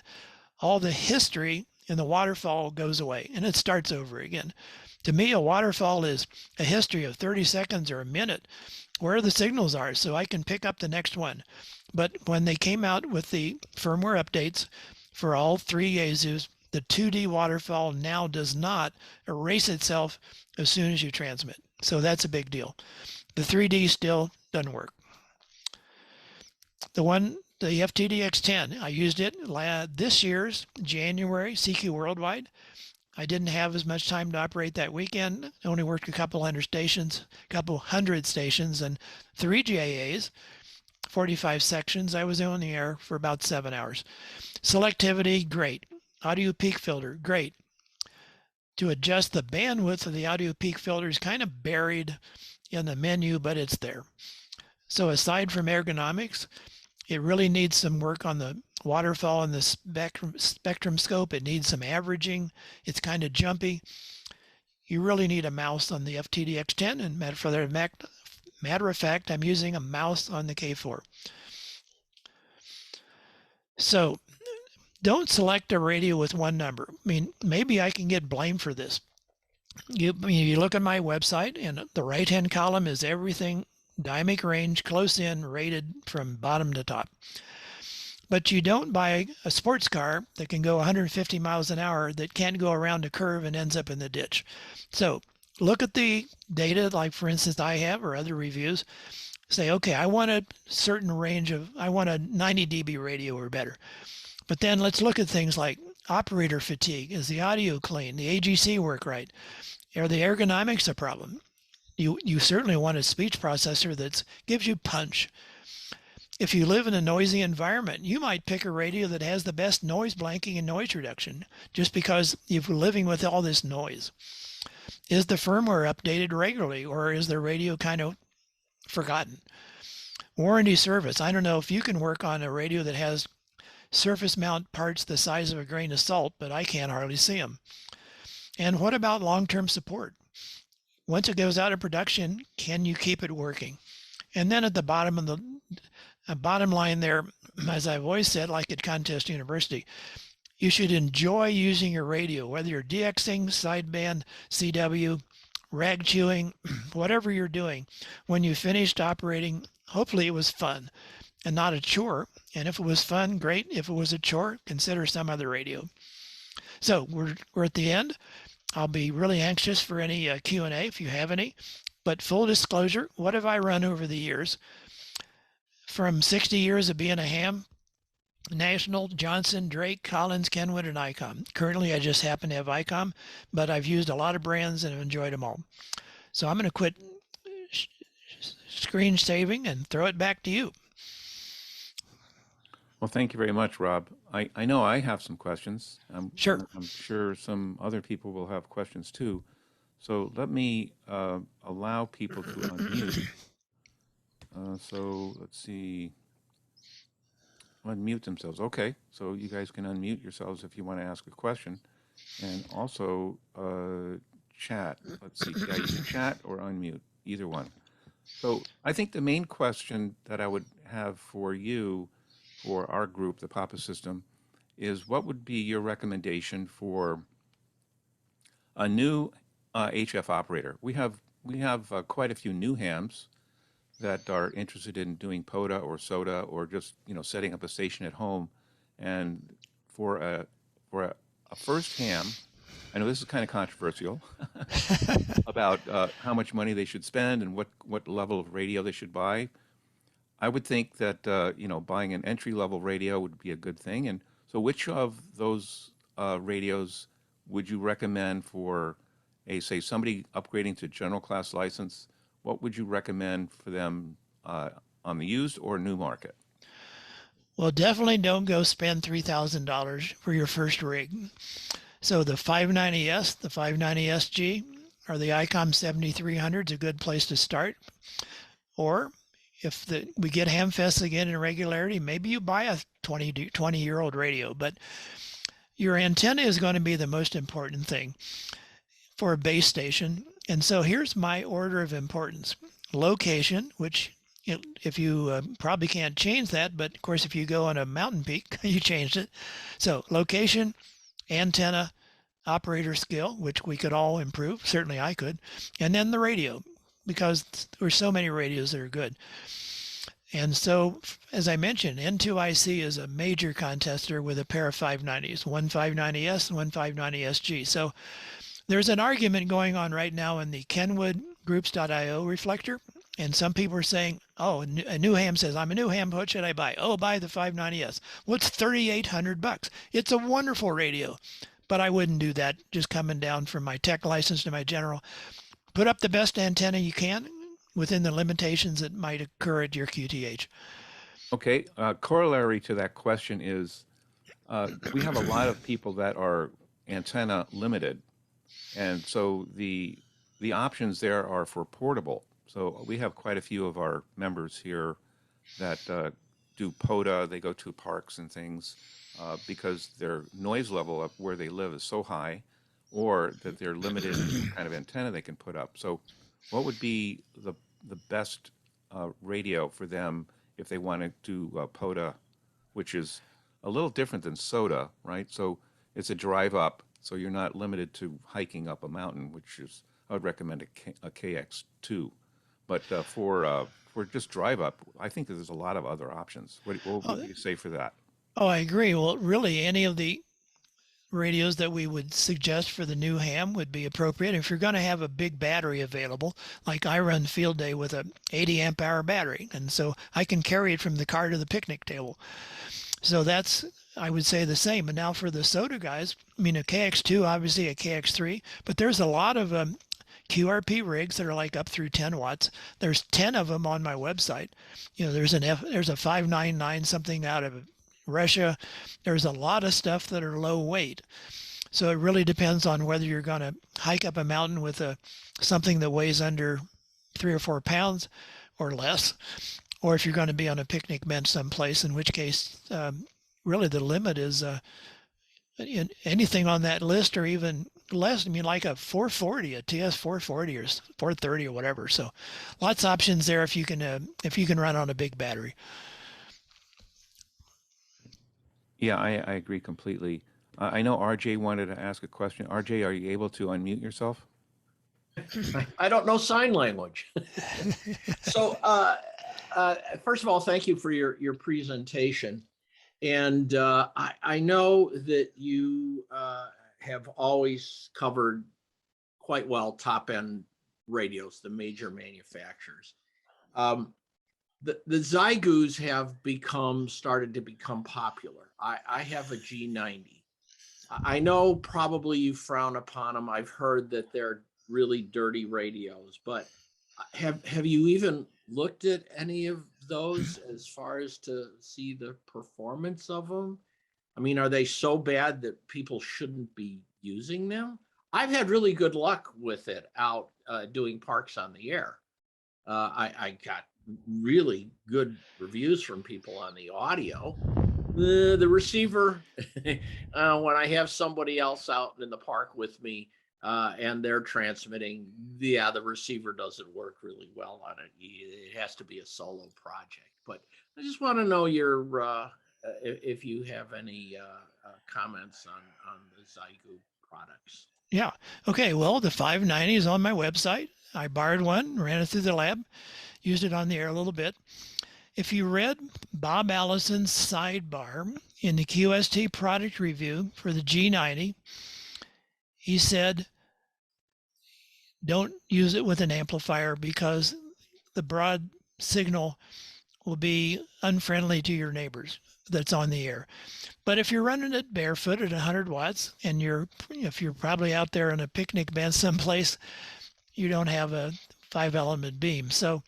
all the history in the waterfall goes away and it starts over again. To me, a waterfall is a history of 30 seconds or a minute where the signals are, so I can pick up the next one. But when they came out with the firmware updates for all 3 Yaesus, the 2D waterfall now does not erase itself as soon as you transmit. So that's a big deal. The 3D still doesn't work. The FTDX10, I used it this year's January CQ Worldwide. I didn't have as much time to operate that weekend. I only worked a couple hundred stations, and 3 GAAs, 45 sections. I was on the air for about 7 hours. Selectivity, great. Audio peak filter, great. To adjust the bandwidth of the audio peak filter is kind of buried in the menu, but it's there. So aside from ergonomics, it really needs some work on the waterfall and the spectrum scope. It needs some averaging. It's kind of jumpy. You really need a mouse on the FTDX10, and matter of fact, I'm using a mouse on the K4. So don't select a radio with one number. I mean, maybe I can get blamed for this. You look at my website, and the right-hand column is everything dynamic range, close in, rated from bottom to top. But you don't buy a sports car that can go 150 miles an hour that can't go around a curve and ends up in the ditch. So look at the data, like for instance I have, or other reviews. Say, okay, I want a certain range I want a 90 dB radio or better. But then let's look at things like operator fatigue. Is the audio clean? The AGC work right? Are the ergonomics a problem? You certainly want a speech processor that gives you punch. if you live in a noisy environment, you might pick a radio that has the best noise blanking and noise reduction just because you're living with all this noise. Is the firmware updated regularly, or is the radio kind of forgotten? Warranty service. I don't know if you can work on a radio that has surface mount parts the size of a grain of salt, but I can't hardly see them. And what about long-term support? Once it goes out of production, can you keep it working? And then at the bottom of the bottom line there, as I've always said, like at Contest University, you should enjoy using your radio, whether you're DXing, sideband, CW, rag chewing, whatever you're doing. When you finished operating, hopefully it was fun and not a chore. And if it was fun, great. If it was a chore, consider some other radio. So we're at the end. I'll be really anxious for any Q&A if you have any. But full disclosure, what have I run over the years? From 60 years of being a ham, National, Johnson, Drake, Collins, Kenwood, and ICOM. Currently, I just happen to have ICOM, but I've used a lot of brands and have enjoyed them all. So I'm going to quit screen saving and throw it back to you. Well, thank you very much, Rob. I know I have some questions. Sure. I'm sure some other people will have questions too. So let me allow people to unmute. So let's see. Unmute themselves. Okay, so you guys can unmute yourselves if you want to ask a question. And also chat. Let's see. Yeah, you can chat or unmute, either one. So I think the main question that I would have for you, for our group, the Papa System, is what would be your recommendation for a new HF operator? We have quite a few new hams that are interested in doing POTA or SOTA or just setting up a station at home. And for a first ham, I know this is kind of controversial about how much money they should spend and what level of radio they should buy. I would think that buying an entry-level radio would be a good thing. And so which of those radios would you recommend for say somebody upgrading to general class license? What would you recommend for them on the used or new market? Well, definitely don't go spend $3,000 for your first rig. So the 590S, the 590SG, or the ICOM 7300 is a good place to start. Or if we get Hamfests again in regularity, maybe you buy a 20-year-old radio. But your antenna is going to be the most important thing for a base station. And so here's my order of importance. Location, which if you probably can't change that, but of course if you go on a mountain peak, you changed it. So location, antenna, operator skill, which we could all improve, certainly I could, and then the radio, because there's so many radios that are good. And so, as I mentioned, N2IC is a major contester with a pair of 590s, one 590S and one 590SG. So there's an argument going on right now in the Kenwood groups.io reflector. And some people are saying, oh, a new ham says, I'm a new ham, what should I buy? Oh, buy the 590S. What's $3,800? It's a wonderful radio, but I wouldn't do that just coming down from my tech license to my general. Put up the best antenna you can within the limitations that might occur at your QTH. Okay. Corollary to that question is we have a lot of people that are antenna limited. And so the options there are for portable. So we have quite a few of our members here that do POTA. They go to parks and things because their noise level up where they live is so high, or that they're limited in the kind of antenna they can put up. So what would be the best radio for them if they want to do POTA, which is a little different than SOTA, right? So it's a drive up, so you're not limited to hiking up a mountain, which is, I would recommend a KX2. But for just drive up, I think that there's a lot of other options. What would you say for that? Oh, I agree. Well, really, any of the radios that we would suggest for the new ham would be appropriate. If you're going to have a big battery available, like I run field day with a 80 amp hour battery, and so I can carry it from the car to the picnic table. So that's, I would say, the same. And now for the SOTA guys, I mean, a KX2, obviously a KX3, but there's a lot of QRP rigs that are like up through 10 watts. There's 10 of them on my website. There's a 599 something out of Russia. There's a lot of stuff that are low weight. So it really depends on whether you're going to hike up a mountain with something that weighs under 3 or 4 pounds or less, or if you're going to be on a picnic bench someplace, in which case, really the limit is anything on that list or even less. I mean, like a 440, a TS 440 or 430 or whatever. So lots of options there if you can run on a big battery. Yeah, I agree completely. I know RJ wanted to ask a question. RJ, are you able to unmute yourself? I don't know sign language. So first of all, thank you for your presentation. And I know that you have always covered quite well top-end radios, the major manufacturers. The Zygoos have started to become popular. I have a G90. I know probably you frown upon them. I've heard that they're really dirty radios, but have you even looked at any of those as far as to see the performance of them? I mean, are they so bad that people shouldn't be using them? I've had really good luck with it out doing parks on the air. I got really good reviews from people on the audio. The receiver, when I have somebody else out in the park with me and they're transmitting, the receiver doesn't work really well on it. It has to be a solo project. But I just want to know if you have any comments on the Zygo products. Yeah. Okay. Well, the 590 is on my website. I borrowed one, ran it through the lab, used it on the air a little bit. If you read Bob Allison's sidebar in the QST product review for the G90, he said, don't use it with an amplifier because the broad signal will be unfriendly to your neighbors that's on the air. But if you're running it barefoot at 100 watts and if you're probably out there in a picnic bench someplace, you don't have a 5-element beam. So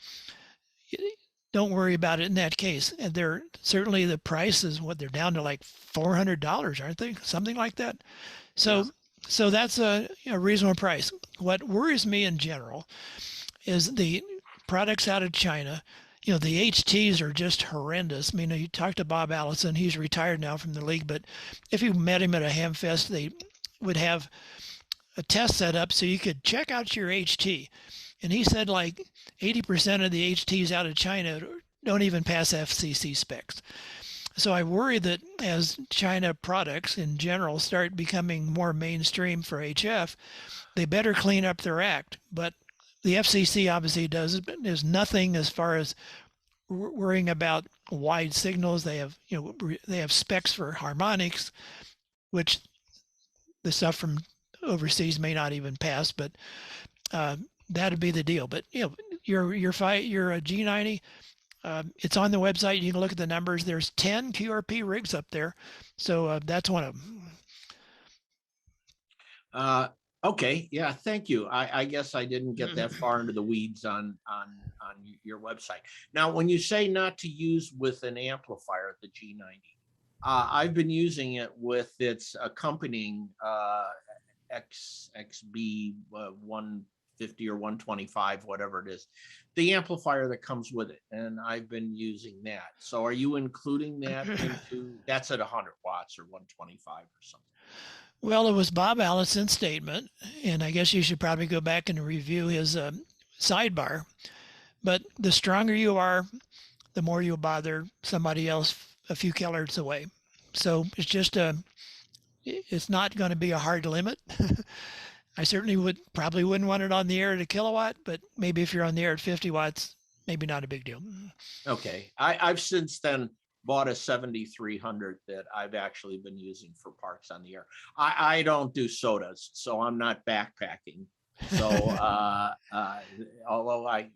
don't worry about it in that case. And they're certainly, the price is they're down to like $400, aren't they? Something like that. So, Yes. So that's a reasonable price. What worries me in general is the products out of China. The HTs are just horrendous. I mean, you talk to Bob Allison, he's retired now from the league, but if you met him at a Hamfest, they would have a test set up so you could check out your HT. And he said like 80% of the HTs out of China don't even pass FCC specs. So I worry that as China products in general start becoming more mainstream for HF, they better clean up their act. But the FCC obviously there's nothing as far as worrying about wide signals. They have specs for harmonics, which the stuff from overseas may not even pass, but that'd be the deal. But your G90, it's on the website. You can look at the numbers. There's 10 QRP rigs up there, so that's one of them. Okay, yeah, thank you. I guess I didn't get that far into the weeds on your website. Now, when you say not to use with an amplifier, the G90, I've been using it with its accompanying XB 150 or 125, whatever it is, the amplifier that comes with it, and I've been using that. So are you including that into, that's at 100 watts or 125 or something? Well, it was Bob Allison's statement, and I guess you should probably go back and review his sidebar. But the stronger you are, the more you'll bother somebody else a few kilohertz away. So it's just it's not going to be a hard limit. I certainly probably wouldn't want it on the air at a kilowatt, but maybe if you're on the air at 50 watts, maybe not a big deal. Okay, I've since then bought a 7300 that I've actually been using for parks on the air. I don't do sodas, so I'm not backpacking. So although I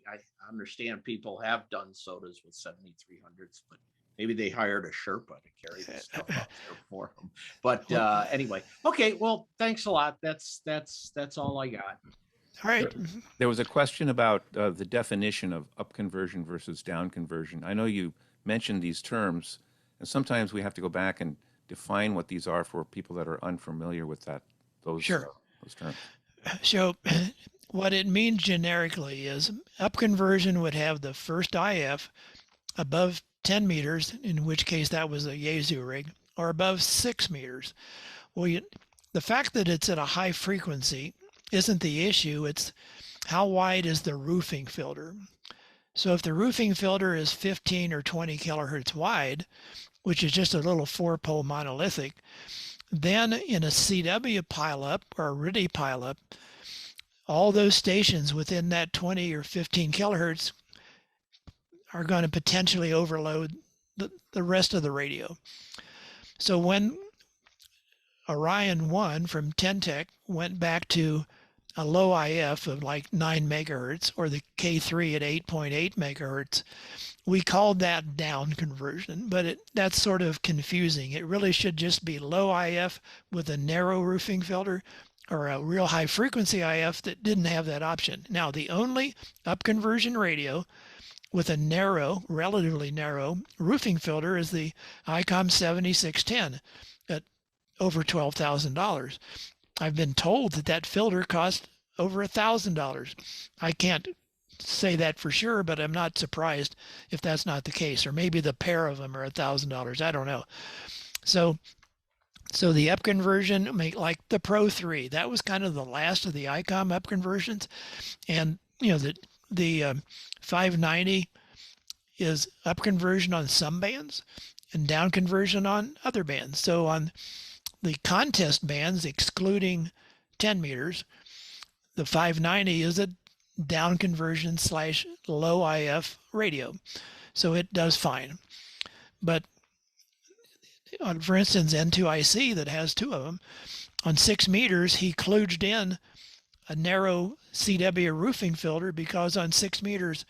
understand people have done sodas with 7300s, but maybe they hired a Sherpa to carry the stuff up there for them. But anyway, okay, well, thanks a lot. That's all I got. All right. There was a question about the definition of up conversion versus down conversion. I know you mentioned these terms, and sometimes we have to go back and define what these are for people that are unfamiliar with Sure. those terms. So what it means generically is up conversion would have the first IF above 10 meters, in which case that was a Yaesu rig, or above 6 meters. Well, the fact that it's at a high frequency isn't the issue. It's how wide is the roofing filter. So if the roofing filter is 15 or 20 kilohertz wide, which is just a little 4-pole monolithic, then in a CW pileup or a RIDI pileup, all those stations within that 20 or 15 kilohertz are going to potentially overload the rest of the radio. So when Orion 1 from Tentec went back to a low IF of like 9 megahertz, or the K3 at 8.8 megahertz, we called that down conversion, but that's sort of confusing. It really should just be low IF with a narrow roofing filter, or a real high frequency IF that didn't have that option. Now, the only up conversion radio with a narrow, relatively narrow roofing filter is the ICOM 7610 at over $12,000. I've been told that filter costs over $1,000. I can't say that for sure, but I'm not surprised if that's not the case. Or maybe the pair of them are $1,000. I don't know. So the up conversion, like the Pro 3, that was kind of the last of the ICOM up conversions. And the 590 is up conversion on some bands and down conversion on other bands. So on the contest bands, excluding 10 meters, the 590 is a down conversion / low IF radio. So it does fine. But on, for instance, N2IC that has 2 of them, on 6 meters, he kludged in a narrow CW roofing filter because on 6 meters,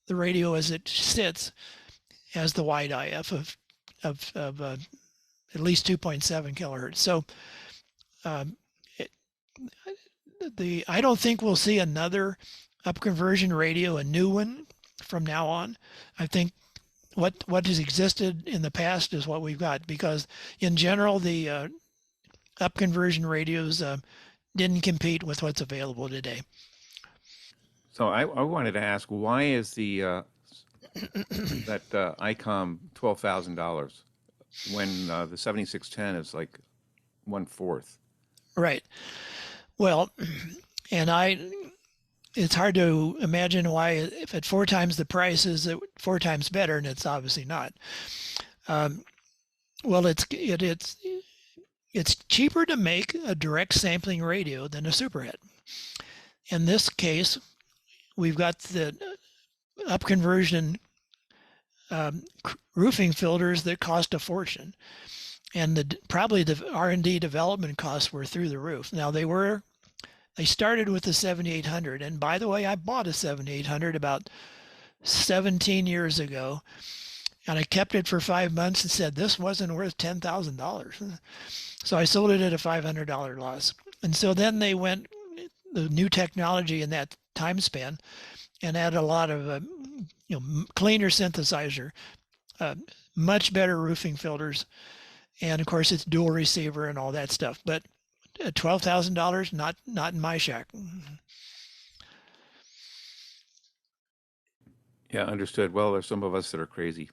the radio as it sits has the wide IF of at least 2.7 kilohertz. So I don't think we'll see another up conversion radio, a new one from now on. I think what has existed in the past is what we've got, because in general, the up conversion radios didn't compete with what's available today. So I wanted to ask, why is the that ICOM $12,000 when the 7610 is like 1/4? Right. Well, and it's hard to imagine why, if at 4 times the price, is it 4 times better, and it's obviously not. Well, it's cheaper to make a direct sampling radio than a superhet. In this case, we've got the up conversion roofing filters that cost a fortune, and probably the R&D development costs were through the roof. Now they started with the 7800, and by the way, I bought a 7800 about 17 years ago, and I kept it for 5 months and said this wasn't worth $10,000. So I sold it at a $500 loss. And so then they went the new technology in that time span and added a lot of cleaner synthesizer, much better roofing filters, and of course it's dual receiver and all that stuff. But $12,000, not in my shack. Yeah, understood. Well, there's some of us that are crazy.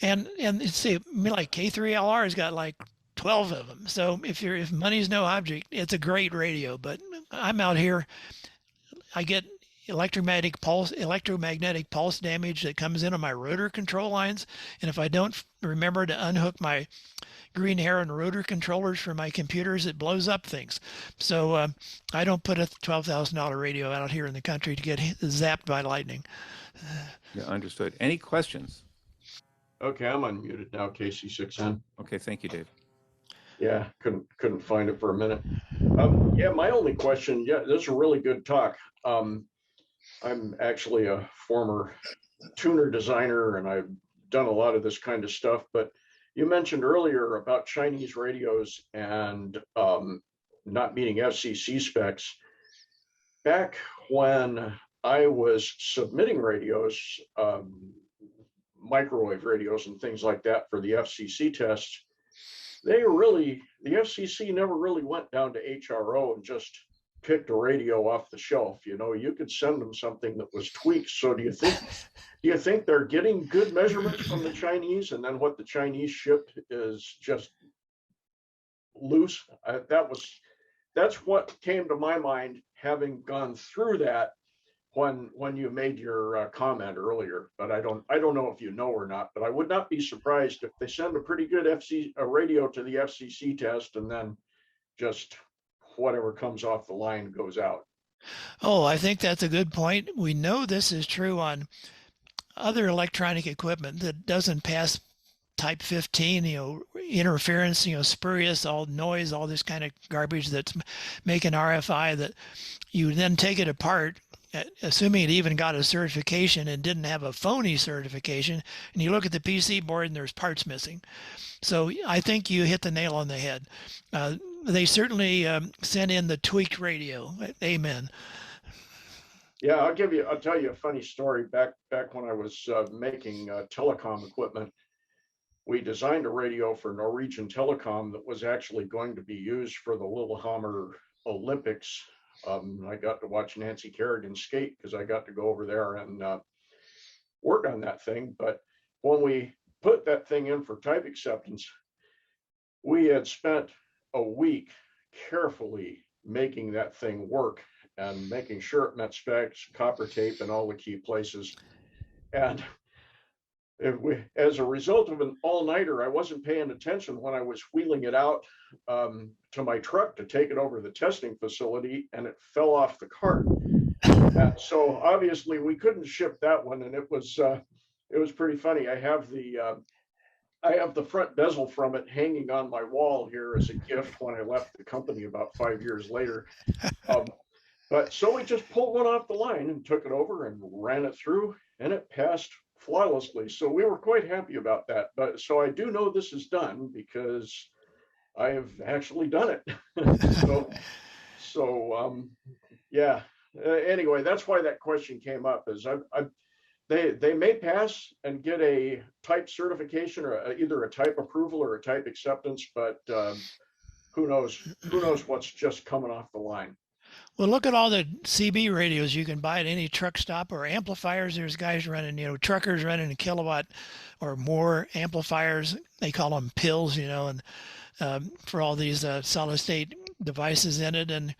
And see, like K3LR has got like 12 of them. So if money's no object, it's a great radio. But I'm out here, I get electromagnetic pulse damage that comes in on my rotor control lines, and if I don't remember to unhook my green heron rotor controllers for my computers, it blows up things. So I don't put a $12,000 radio out here in the country to get zapped by lightning. Yeah, understood. Any questions? Okay, I'm unmuted now, KC6N. Okay, thank you, Dave. Yeah, couldn't find it for a minute. Yeah, my only question, this is a really good talk. I'm actually a former tuner designer, and I've done a lot of this kind of stuff, but you mentioned earlier about Chinese radios and not meeting FCC specs. back when I was submitting radios, microwave radios and things like that for the FCC tests, the FCC never really went down to HRO and just picked a radio off the shelf. You know, you could send them something that was tweaked. So do you think they're getting good measurements from the Chinese, and then what the Chinese ship is just loose? That's what came to my mind, having gone through that when you made your comment earlier. But I don't know if you know or not, but I would not be surprised if they send a pretty good radio to the FCC test, and then just whatever comes off the line goes out. Oh, I think that's a good point. We know this is true on other electronic equipment that doesn't pass type 15, interference, spurious, all noise, all this kind of garbage that's making RFI, that you then take it apart, assuming it even got a certification and didn't have a phony certification, and you look at the PC board and there's parts missing. So I think you hit the nail on the head. They certainly sent in the tweaked radio. Amen. Yeah, I'll tell you a funny story. Back when I was making telecom equipment, we designed a radio for Norwegian Telecom that was actually going to be used for the Lillehammer Olympics. I got to watch Nancy Kerrigan skate because I got to go over there and work on that thing. But when we put that thing in for type acceptance, we had spent a week carefully making that thing work and making sure it met specs, copper tape in all the key places. And as a result of an all-nighter, I wasn't paying attention when I was wheeling it out to my truck to take it over to the testing facility, and it fell off the cart. And so obviously we couldn't ship that one, and it was pretty funny. I have the front bezel from it hanging on my wall here as a gift when I left the company about 5 years later. But so we just pulled one off the line and took it over and ran it through, and it passed flawlessly. So we were quite happy about that. But so I do know this is done because I have actually done it. Yeah. Anyway, that's why that question came up. Is they may pass and get a type certification or either a type approval or a type acceptance, but who knows what's just coming off the line. Well, look at all the CB radios you can buy at any truck stop, or amplifiers. There's guys running, truckers running a kilowatt or more amplifiers. They call them pills, and for all these solid state devices in it, and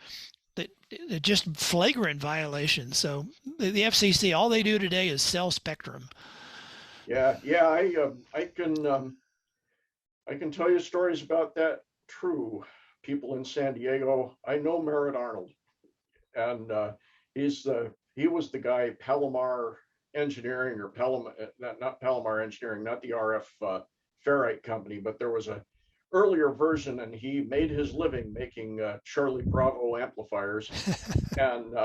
they're just flagrant violations. So the FCC, all they do today is sell spectrum. Yeah, I can tell you stories about that. True. People in San Diego. I know Merritt Arnold, and he was the guy, Palomar Engineering, or not Palomar Engineering, not the RF ferrite company, but there was a earlier version, and he made his living making Charlie Bravo amplifiers, and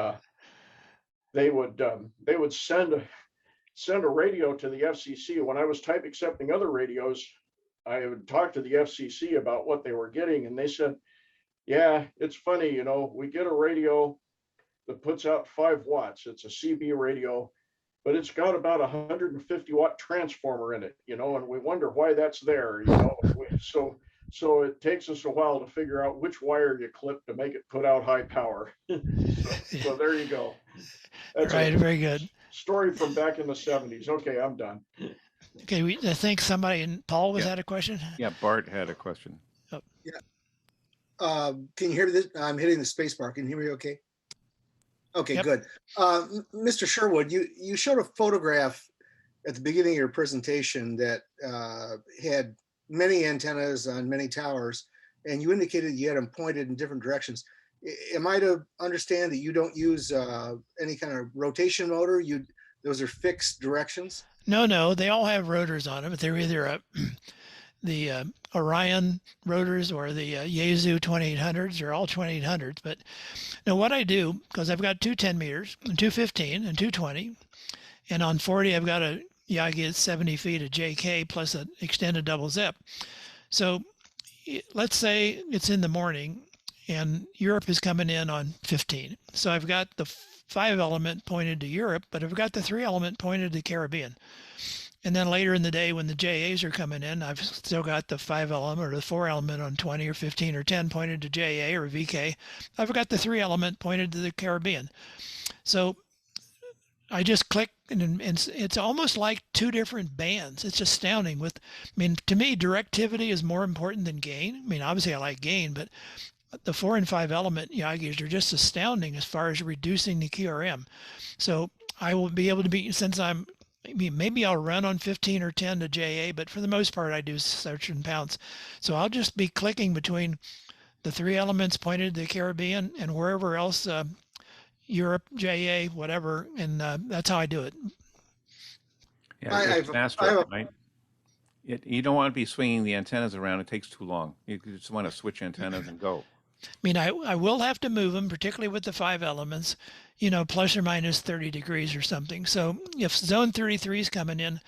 they would send a radio to the FCC. When I was type accepting other radios, I would talk to the FCC about what they were getting, and they said, yeah, it's funny, we get a radio that puts out 5 watts. It's a CB radio, but it's got about 150 watt transformer in it, and we wonder why that's there, So it takes us a while to figure out which wire you clip to make it put out high power. So there you go. That's right, very good. Story from back in the 70s. Okay, I'm done. Okay, I think somebody, and Paul had a question? Yeah, Bart had a question. Oh. Yeah. Can you hear this? I'm hitting the space bar. Can you hear me okay? Okay, Yep. good. Mr. Sherwood, you showed a photograph at the beginning of your presentation that had many antennas on many towers, and you indicated you had them pointed in different directions. Am I to understand that you don't use any kind of rotation motor? Those are fixed directions? No, they all have rotors on them, but they're either the Orion rotors or the Yaesu 2800s, or all 2800s. But now what I do, because I've got two 10 meters, and 215 and 220, and on 40 I've got a Yagi 70 feet of JK plus an extended double zip. So let's say it's in the morning and Europe is coming in on 15. So I've got the 5 element pointed to Europe, but I've got the 3 element pointed to the Caribbean. And then later in the day when the JAs are coming in, I've still got the 5 element or the 4 element on 20 or 15 or 10 pointed to JA or VK. I've got the 3 element pointed to the Caribbean. So I just click and it's almost like 2 different bands. It's astounding. To me, directivity is more important than gain. I mean, obviously I like gain, but the 4 and 5 element Yagis are just astounding as far as reducing the QRM. So I will be able to be, maybe I'll run on 15 or 10 to JA, but for the most part, I do search and pounce. So I'll just be clicking between the 3 elements pointed to the Caribbean and wherever else, Europe, JA, whatever, and that's how I do it. Yeah, it's faster, right? You don't want to be swinging the antennas around. It takes too long. You just want to switch antennas and go. I mean, I will have to move them, particularly with the 5 elements, plus or minus 30 degrees or something. So if zone 33 is coming in,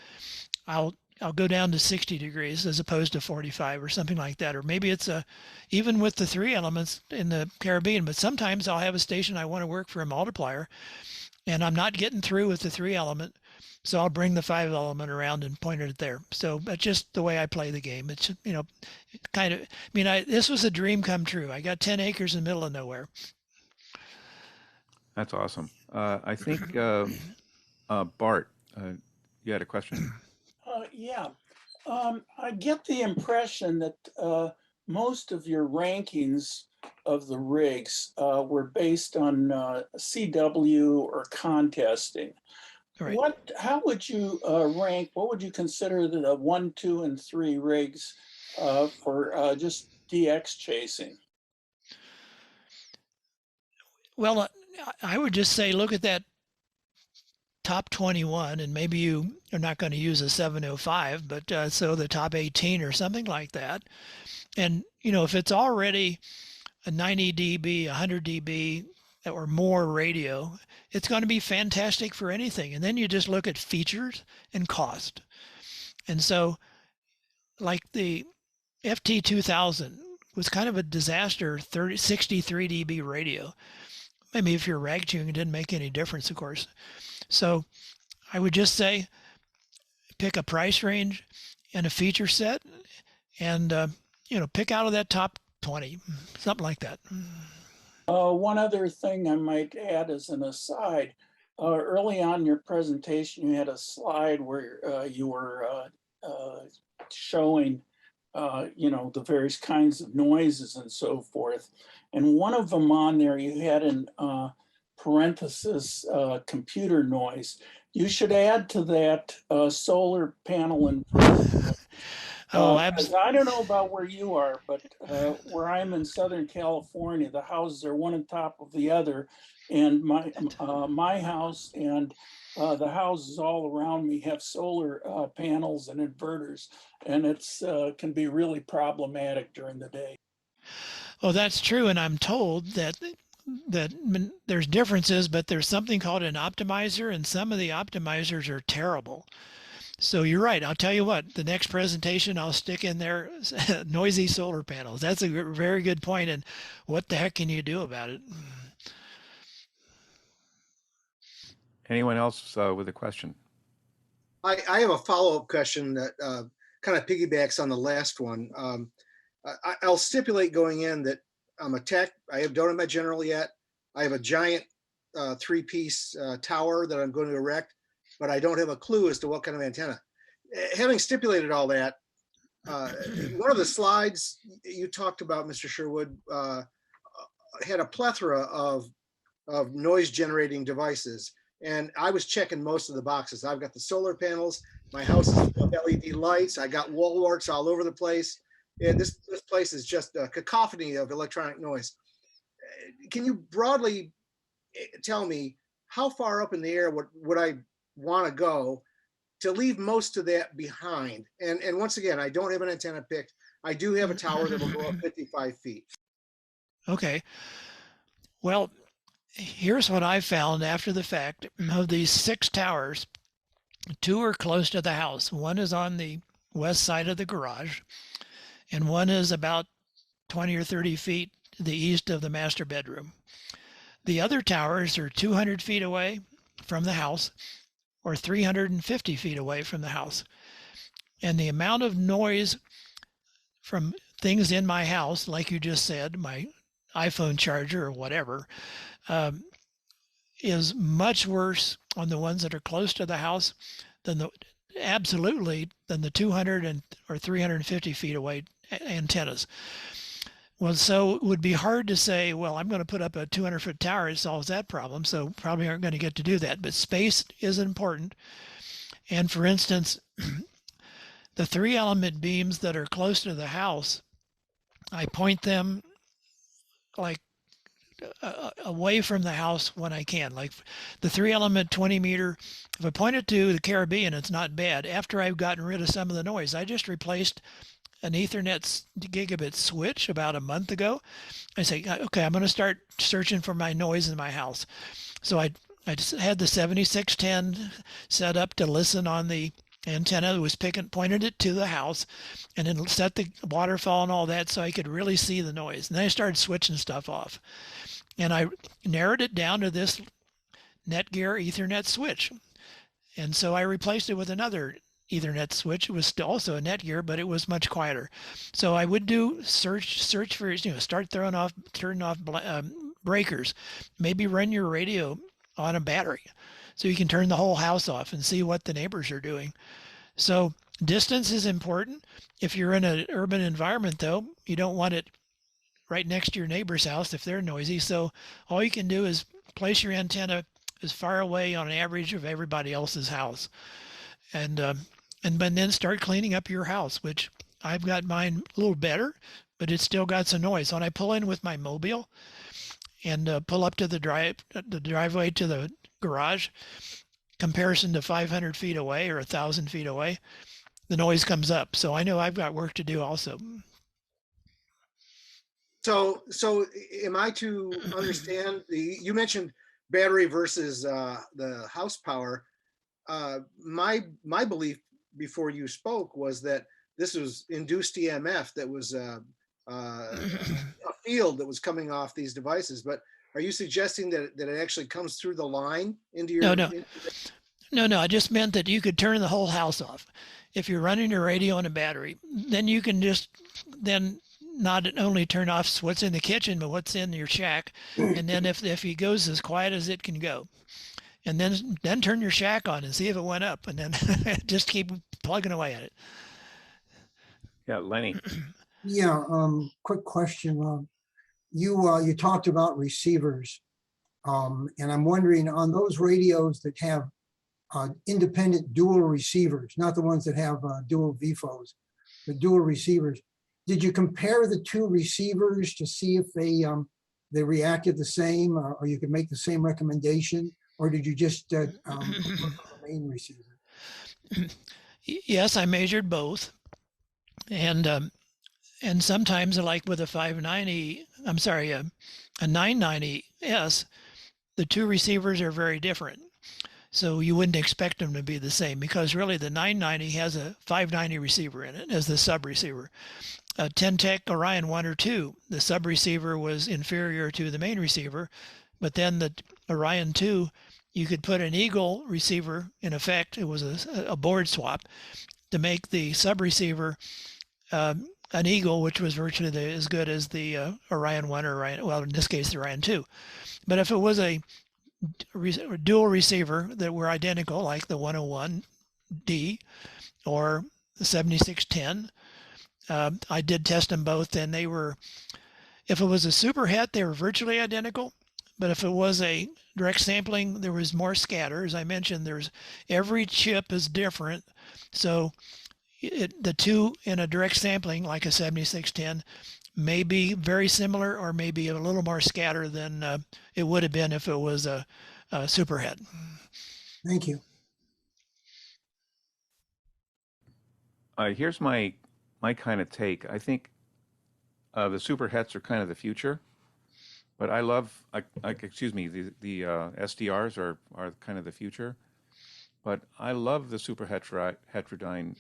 I'll go down to 60 degrees as opposed to 45 or something like that. Or maybe it's even with the 3 elements in the Caribbean, but sometimes I'll have a station I want to work for a multiplier and I'm not getting through with the 3 element. So I'll bring the 5 element around and point it there. So that's just the way I play the game. It's, this was a dream come true. I got 10 acres in the middle of nowhere. That's awesome. I think, Bart, you had a question? Yeah. I get the impression that most of your rankings of the rigs were based on CW or contesting. Right. How would you rank? What would you consider the 1, 2, and 3 rigs for just DX chasing? Well, I would just say look at that top 21, and maybe you are not going to use a 705, but so the top 18 or something like that. And if it's already a 90 dB, 100 dB or more radio, it's going to be fantastic for anything. And then you just look at features and cost. And so like the FT2000 was kind of a disaster, 63 dB radio. Maybe if you're rag tuning, it didn't make any difference, of course. So I would just say pick a price range and a feature set and, pick out of that top 20, something like that. One other thing I might add as an aside, early on in your presentation, you had a slide where you were showing, the various kinds of noises and so forth. And one of them on there, you had in parenthesis computer noise. You should add to that solar panel and I don't know about where you are, but where I'm in Southern California, the houses are one on top of the other, and my house and the houses all around me have solar panels and inverters, and it's can be really problematic during the day. Well, that's true, and I'm told that there's differences, but there's something called an optimizer, and some of the optimizers are terrible. So you're right. I'll tell you what, the next presentation I'll stick in there noisy solar panels. That's a very good point. And what the heck can you do about it? Anyone else with a question? I have a follow-up question that kind of piggybacks on the last one. I'll stipulate going in that I'm a tech. I don't have my general yet. I have a giant 3-piece tower that I'm going to erect, but I don't have a clue as to what kind of antenna. Having stipulated all that, one of the slides you talked about, Mr. Sherwood, had a plethora of noise generating devices. And I was checking most of the boxes. I've got the solar panels, my house is full of LED lights, I got wall warts all over the place. And this place is just a cacophony of electronic noise. Can you broadly tell me how far up in the air would I want to go to leave most of that behind? And once again, I don't have an antenna picked. I do have a tower that will go up 55 feet. Okay. Well, here's what I found after the fact. Of these 6 towers, 2 are close to the house. One is on the west side of the garage, and one is about 20 or 30 feet the east of the master bedroom. The other towers are 200 feet away from the house or 350 feet away from the house. And the amount of noise from things in my house, like you just said, my iPhone charger or whatever, is much worse on the ones that are close to the house than the 200 or 350 feet away antennas. Well, so it would be hard to say, well, I'm going to put up a 200-foot tower. It solves that problem. So probably aren't going to get to do that. But space is important. And for instance, the 3-element beams that are close to the house, I point them like away from the house when I can. Like the 3-element 20 meter, if I point it to the Caribbean, it's not bad. After I've gotten rid of some of the noise, I just replaced an Ethernet gigabit switch about a month ago. I say, okay, I'm going to start searching for my noise in my house. So I just had the 7610 set up to listen on the antenna. It was pointed it to the house, and then set the waterfall and all that so I could really see the noise. And then I started switching stuff off. And I narrowed it down to this Netgear Ethernet switch. And so I replaced it with another Ethernet switch. It was still also a Netgear, but it was much quieter. So I would do search for, start turning off breakers, maybe run your radio on a battery so you can turn the whole house off and see what the neighbors are doing. So distance is important. If you're in an urban environment though, you don't want it right next to your neighbor's house if they're noisy. So all you can do is place your antenna as far away on average of everybody else's house. And then start cleaning up your house, which I've got mine a little better, but it's still got some noise. When I pull in with my mobile and pull up to the driveway to the garage, comparison to 500 feet away or 1,000 feet away, the noise comes up. So I know I've got work to do also. So am I to understand, you mentioned battery versus the house power. My belief before you spoke was that this was induced EMF that was a field that was coming off these devices. But are you suggesting that it actually comes through the line into your? No. I just meant that you could turn the whole house off. If you're running your radio and a battery, then you can just not only turn off what's in the kitchen, but what's in your shack. And then if it goes as quiet as it can go. And then turn your shack on and see if it went up, and then just keep plugging away at it. Yeah, Lenny. Yeah, quick question. You talked about receivers, and I'm wondering on those radios that have independent dual receivers, not the ones that have dual VFOs, but dual receivers. Did you compare the two receivers to see if they reacted the same, or you could make the same recommendation? Or did you just look at the main receiver? Yes, I measured both, and sometimes, like with a 990S, the two receivers are very different. So you wouldn't expect them to be the same, because really the 990 has a 590 receiver in it as the sub receiver. 10-Tech Orion 1 or 2, the sub receiver was inferior to the main receiver, but then the Orion 2, you could put an Eagle receiver in effect. It was a board swap to make the sub receiver an Eagle, which was virtually as good as the Orion 1 or Orion, well, in this case, the Orion 2. But if it was a dual receiver that were identical, like the 101D or the 7610, I did test them both, and they were, if it was a super het, they were virtually identical. But if it was a direct sampling, there was more scatter. As I mentioned, every chip is different. So the two in a direct sampling, like a 7610, may be very similar or maybe a little more scatter than it would have been if it was a super het. Thank you. Here's my kind of take. I think the super hets are kind of the future. But I love, the SDRs are kind of the future. But I love the super heterodyne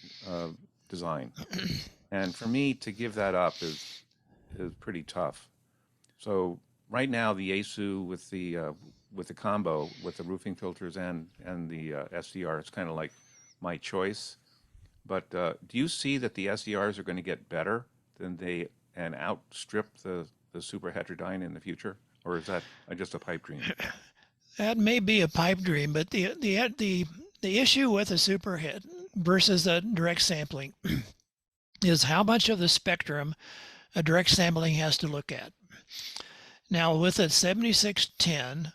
design. And for me to give that up is pretty tough. So right now, the ASU with the combo with the roofing filters and the SDR, it's kind of like my choice. But do you see that the SDRs are going to get better and outstrip the super heterodyne in the future, or is that just a pipe dream? That may be a pipe dream, but the issue with a superhit versus a direct sampling is how much of the spectrum a direct sampling has to look at. Now, with a 7610,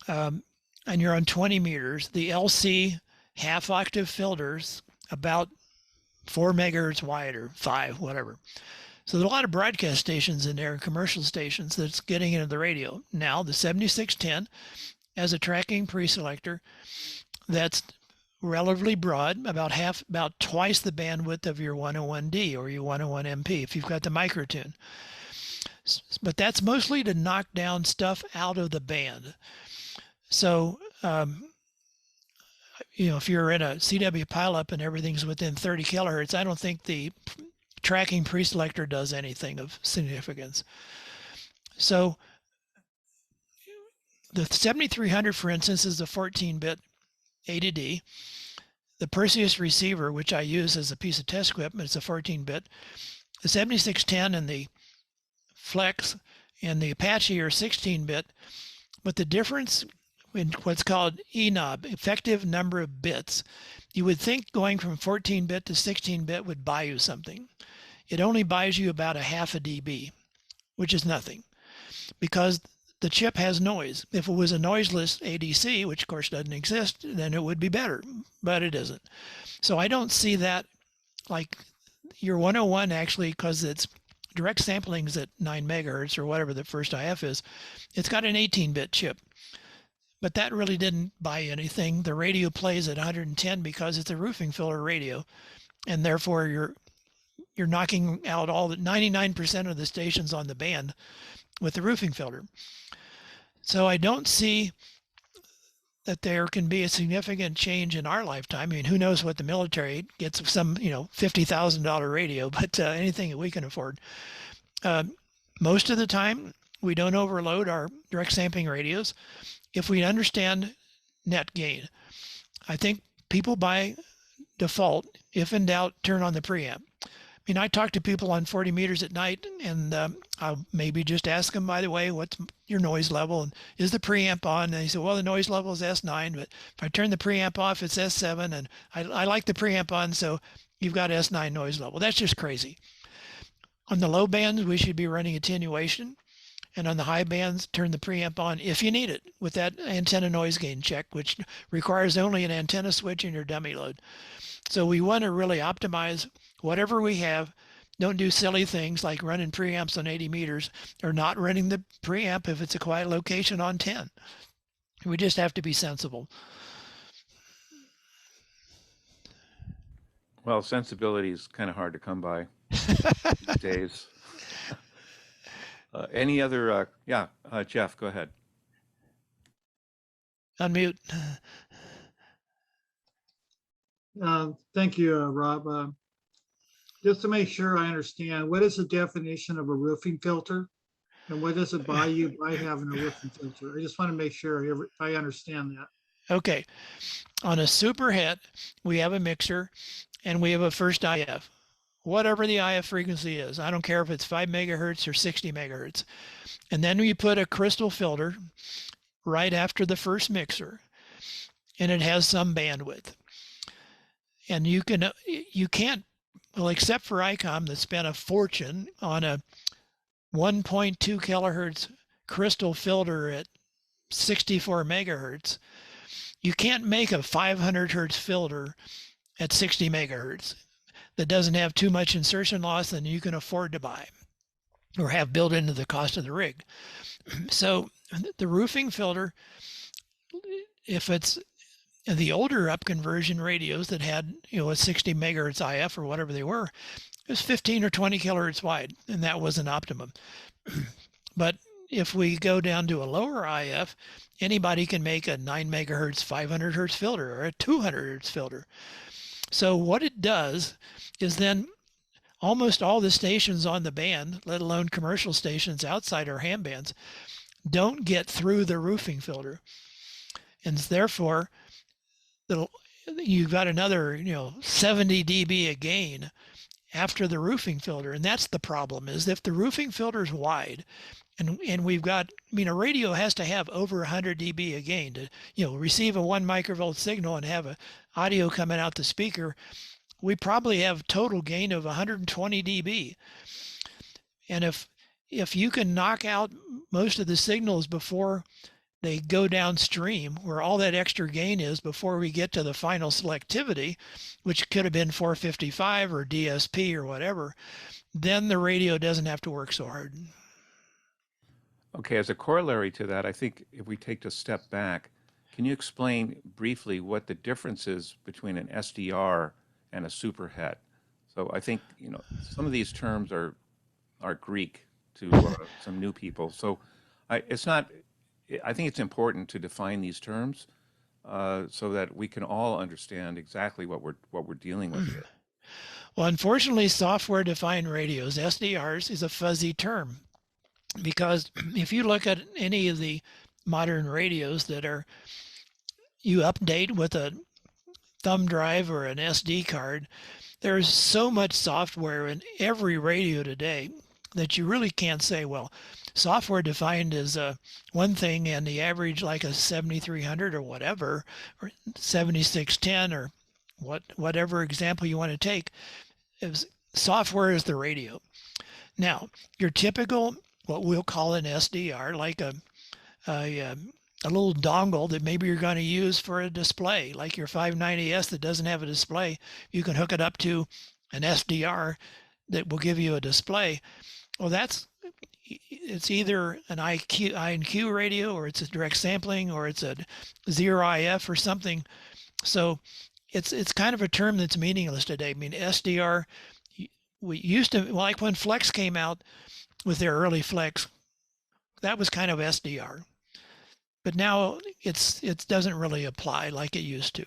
and you're on 20 meters, the LC half octave filters about 4 megahertz wide or 5, whatever. So there's a lot of broadcast stations in there, commercial stations, that's getting into the radio. Now, the 7610 has a tracking preselector that's relatively broad, about twice the bandwidth of your 101D or your 101MP if you've got the microtune. But that's mostly to knock down stuff out of the band. So, if you're in a CW pileup and everything's within 30 kilohertz, I don't think the tracking preselector does anything of significance. So the 7300, for instance, is a 14-bit A to D. The Perseus receiver, which I use as a piece of test equipment, it's a 14-bit. The 7610 and the Flex and the Apache are 16-bit, but the difference in what's called ENOB, effective number of bits, you would think going from 14-bit to 16-bit would buy you something. It only buys you about a half a dB, which is nothing, because the chip has noise. If it was a noiseless ADC, which of course doesn't exist, then it would be better, but it isn't. So I don't see that like your 101 actually, because it's direct sampling is at 9 megahertz or whatever the first IF is, it's got an 18-bit chip. But that really didn't buy anything. The radio plays at 110 because it's a roofing filter radio, and therefore you're knocking out all the 99% of the stations on the band with the roofing filter. So I don't see that there can be a significant change in our lifetime. I mean, who knows what the military gets, some $50,000 radio, but anything that we can afford. Most of the time, we don't overload our direct sampling radios if we understand net gain. I think people by default, if in doubt, turn on the preamp. I mean, I talk to people on 40 meters at night, and I'll maybe just ask them, by the way, what's your noise level? And is the preamp on? And they say, well, the noise level is S9, but if I turn the preamp off, it's S7, and I like the preamp on, so you've got S9 noise level. That's just crazy. On the low bands, we should be running attenuation. And on the high bands, turn the preamp on if you need it with that antenna noise gain check, which requires only an antenna switch in your dummy load. So we want to really optimize whatever we have. Don't do silly things like running preamps on 80 meters or not running the preamp if it's a quiet location on 10. We just have to be sensible. Well, sensibility is kind of hard to come by these days. Any other, Jeff, go ahead. Unmute. Thank you, Rob. Just to make sure I understand, what is the definition of a roofing filter? And what does it buy you by having a roofing filter? I just want to make sure I understand that. Okay. On a super hit, we have a mixer and we have a first IF. Whatever the IF frequency is. I don't care if it's 5 megahertz or 60 megahertz. And then we put a crystal filter right after the first mixer, and it has some bandwidth. And you can't, well, except for ICOM that spent a fortune on a 1.2 kilohertz crystal filter at 64 megahertz, you can't make a 500 hertz filter at 60 megahertz that doesn't have too much insertion loss than you can afford to buy or have built into the cost of the rig. So the roofing filter, if it's the older up conversion radios that had, a 60 megahertz IF or whatever they were, it was 15 or 20 kilohertz wide, and that was an optimum. But if we go down to a lower IF, anybody can make a 9 megahertz 500 hertz filter or a 200 hertz filter. So what it does is then almost all the stations on the band, let alone commercial stations outside our ham bands, don't get through the roofing filter. And therefore, you've got another, 70 dB of gain after the roofing filter. And that's the problem, is if the roofing filter is wide, and we've got, a radio has to have over 100 dB of gain to, receive a 1 microvolt signal and have a audio coming out the speaker. We probably have total gain of 120 dB. And if you can knock out most of the signals before they go downstream, where all that extra gain is before we get to the final selectivity, which could have been 455 or DSP or whatever, then the radio doesn't have to work so hard. Okay, as a corollary to that, I think if we take a step back, can you explain briefly what the difference is between an SDR and a superhet? So I think, some of these terms are Greek to some new people. So I think it's important to define these terms so that we can all understand exactly what we're dealing with here. Well, unfortunately, software-defined radios, SDRs, is a fuzzy term, because if you look at any of the modern radios that you update with a thumb drive or an SD card, there's so much software in every radio today that you really can't say, well, software defined as one thing and the average like a 7300 or whatever, or 7610 or whatever example you want to take, software is the radio. Now, your typical, what we'll call an SDR, like a little dongle that maybe you're going to use for a display, like your 590S that doesn't have a display, you can hook it up to an SDR that will give you a display. Well, it's either an I&Q radio, or it's a direct sampling, or it's a 0IF or something. So it's kind of a term that's meaningless today. SDR, we used to, like when Flex came out with their early Flex, that was kind of SDR. But now it doesn't really apply like it used to.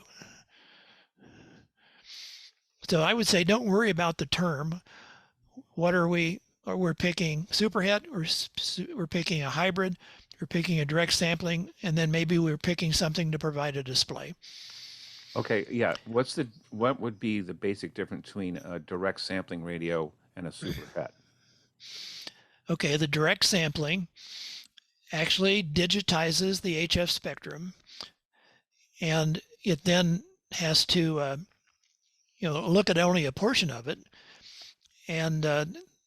So I would say don't worry about the term. What are we? Or we're picking superhet, or we're picking a hybrid, we're picking a direct sampling, and then maybe we're picking something to provide a display. Okay, yeah. What would be the basic difference between a direct sampling radio and a superhet? Okay, the direct sampling actually digitizes the HF spectrum, and it then has to look at only a portion of it, and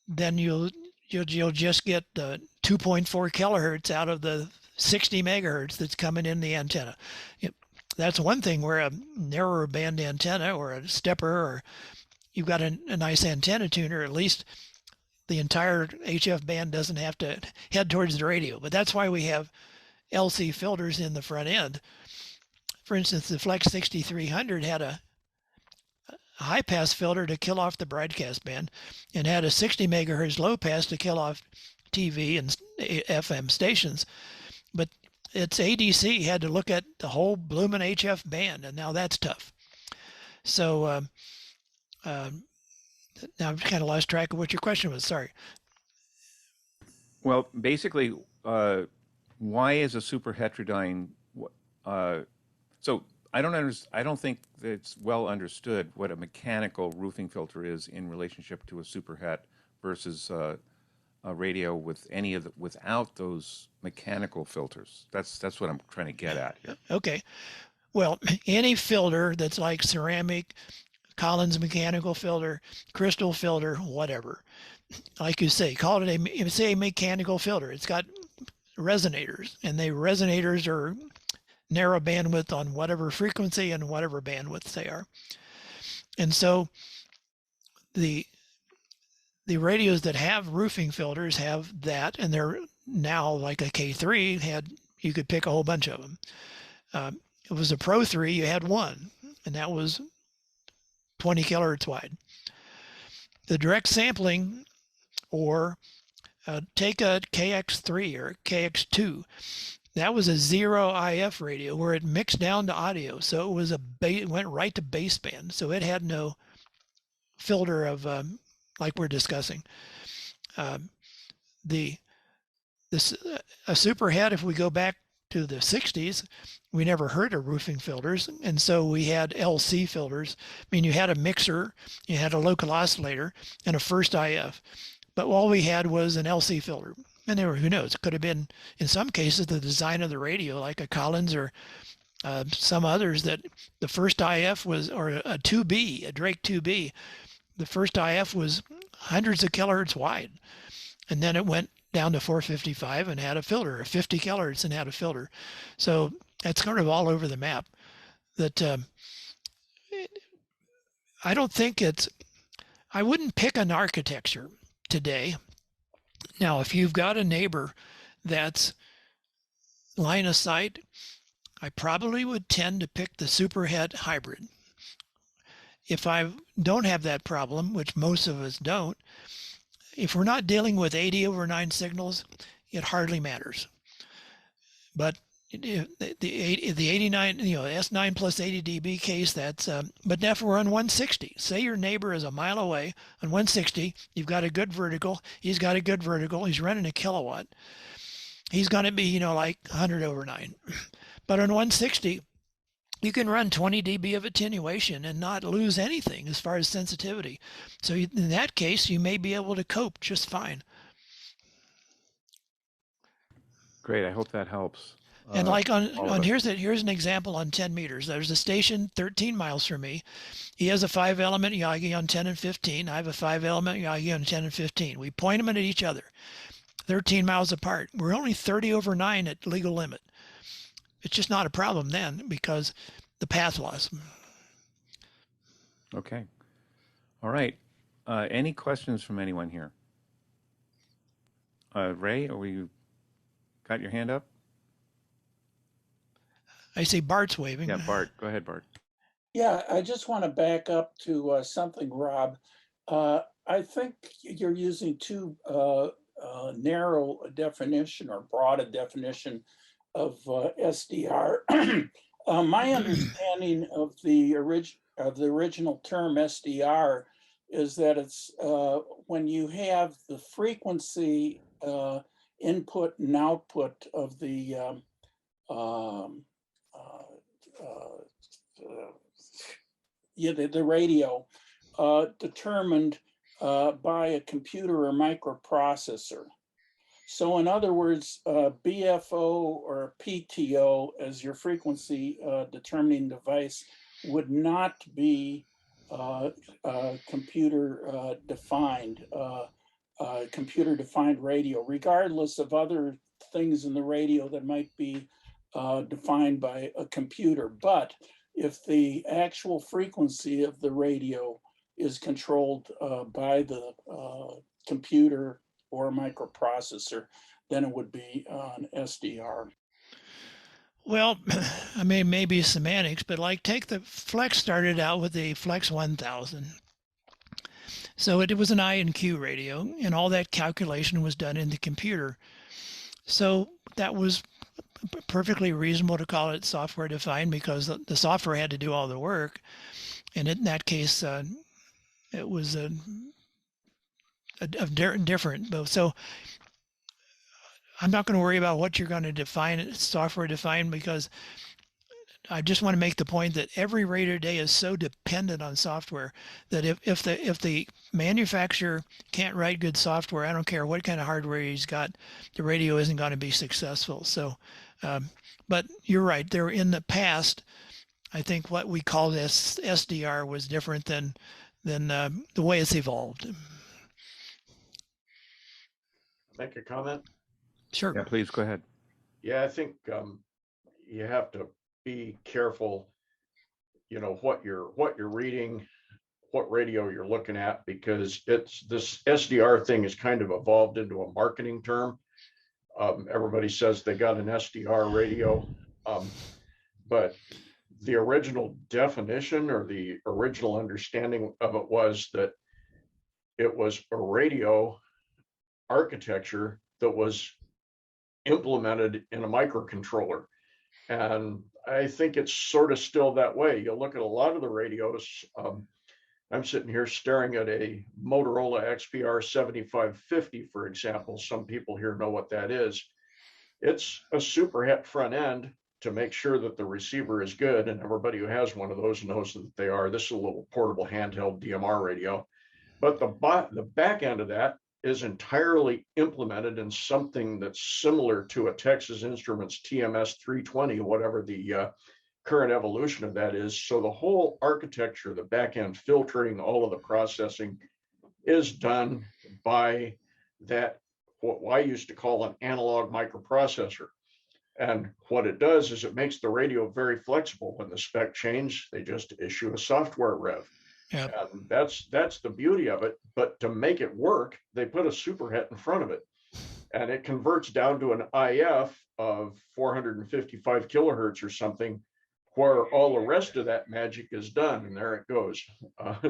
then you'll just get 2.4 kilohertz out of the 60 megahertz that's coming in the antenna. That's one thing where a narrower band antenna or a stepper, or you've got a nice antenna tuner, at least the entire HF band doesn't have to head towards the radio. But that's why we have LC filters in the front end. For instance, the Flex 6300 had a high pass filter to kill off the broadcast band, and had a 60 megahertz low pass to kill off TV and FM stations. But its ADC had to look at the whole bloomin' HF band, and now that's tough. So now I've kind of lost track of what your question was. Sorry. Well, basically, why is a super heterodyne? So I don't think that it's well understood what a mechanical roofing filter is in relationship to a superhet versus a radio with without those mechanical filters. That's what I'm trying to get at here. Okay. Well, any filter that's like ceramic, Collins mechanical filter, crystal filter, whatever, like you say, call it a mechanical filter. It's got resonators, and the resonators are narrow bandwidth on whatever frequency and whatever bandwidth they are. And so the radios that have roofing filters have that, and they're now like a K3 you could pick a whole bunch of them. It was a Pro 3, you had one, and that was 20 kilohertz wide. The direct sampling, or take a KX3 or KX2, that was a 0IF radio where it mixed down to audio. So it was it went right to baseband. So it had no filter of like we're discussing. A superhead, if we go back to the 60s, we never heard of roofing filters. And so we had LC filters. I mean, you had a mixer, you had a local oscillator, and a first IF. But all we had was an LC filter. And there were, who knows, it could have been, in some cases, the design of the radio, like a Collins or some others, that the first IF was, or a 2B, a Drake 2B, the first IF was hundreds of kilohertz wide. And then it went down to 455 and had a filter, or 50 kilohertz and had a filter. So that's kind of all over the map. That I don't think it's, I wouldn't pick an architecture today. Now, if you've got a neighbor that's line of sight, I probably would tend to pick the superhead hybrid. If I don't have that problem, which most of us don't, if we're not dealing with 80/9 signals, it hardly matters. But the 89, S9 plus 80 dB case, that's, but if we're on 160, say your neighbor is a mile away on 160, you've got a good vertical, he's got a good vertical, he's running a kilowatt, he's going to be, like 100/9. But on 160, you can run 20 dB of attenuation and not lose anything as far as sensitivity. So in that case, you may be able to cope just fine. Great. I hope that helps. And like here's an example on 10 meters. There's a station 13 miles from me. He has a 5-element Yagi on 10 and 15. I have a 5-element Yagi on 10 and 15. We point them at each other, 13 miles apart. We're only 30/9 at legal limit. It's just not a problem then because the path loss. Okay. All right. Any questions from anyone here? Ray, are we got your hand up? I see Bart's waving. Yeah, Bart. Go ahead, Bart. Yeah, I just want to back up to something, Rob. I think you're using too narrow a definition or broad a definition of SDR. My understanding of the original term SDR is that it's when you have the frequency input and output of the the radio determined by a computer or microprocessor. So in other words, BFO or PTO as your frequency determining device would not be computer defined radio, regardless of other things in the radio that might be defined by a computer. But if the actual frequency of the radio is controlled by the computer or microprocessor, then it would be an SDR. Well, I mean, maybe semantics, but like take the Flex started out with the Flex 1000. So it was an I and Q radio, and all that calculation was done in the computer. So that was perfectly reasonable to call it software defined because the software had to do all the work. And in that case, it was a different. So I'm not going to worry about what you're going to define it software defined because I just want to make the point that every radio today is so dependent on software that if the manufacturer can't write good software, I don't care what kind of hardware he's got, the radio isn't going to be successful. So, but you're right. There in the past, I think what we called SDR was different than the way it's evolved. Make a comment? Sure. Yeah, please go ahead. Yeah, I think you have to be careful, what you're reading, what radio you're looking at, because this SDR thing is kind of evolved into a marketing term. Everybody says they got an SDR radio, but the original definition or the original understanding of it was that it was a radio architecture that was implemented in a microcontroller. And I think it's sort of still that way. You look at a lot of the radios, I'm sitting here staring at a Motorola XPR 7550, for example. Some people here know what that is. It's a superhet front end to make sure that the receiver is good. And everybody who has one of those knows that they are. This is a little portable handheld DMR radio. But the back end of that is entirely implemented in something that's similar to a Texas Instruments TMS 320, whatever the current evolution of that is. So the whole architecture, the back end filtering, all of the processing is done by that, what I used to call an analog microprocessor. And what it does is it makes the radio very flexible. When the spec change, they just issue a software rev. Yep. And that's the beauty of it. But to make it work, they put a superhet in front of it. And it converts down to an IF of 455 kilohertz or something, where all the rest of that magic is done. And there it goes,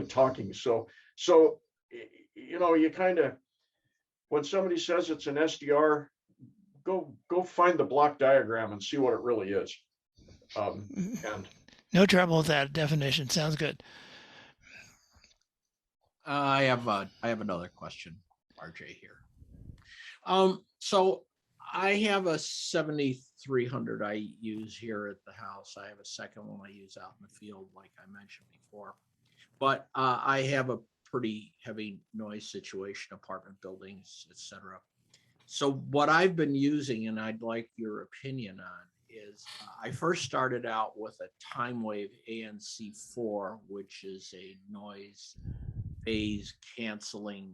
talking. So, you know, you kind of, when somebody says it's an SDR, go find the block diagram and see what it really is. And No trouble with that definition. Sounds good. I have another question, RJ here. So I have a 7300 I use here at the house. I have a second one I use out in the field, like I mentioned before. But I have a pretty heavy noise situation, apartment buildings, etc. So what I've been using, and I'd like your opinion on, is I first started out with a time wave ANC4, which is a noise phase canceling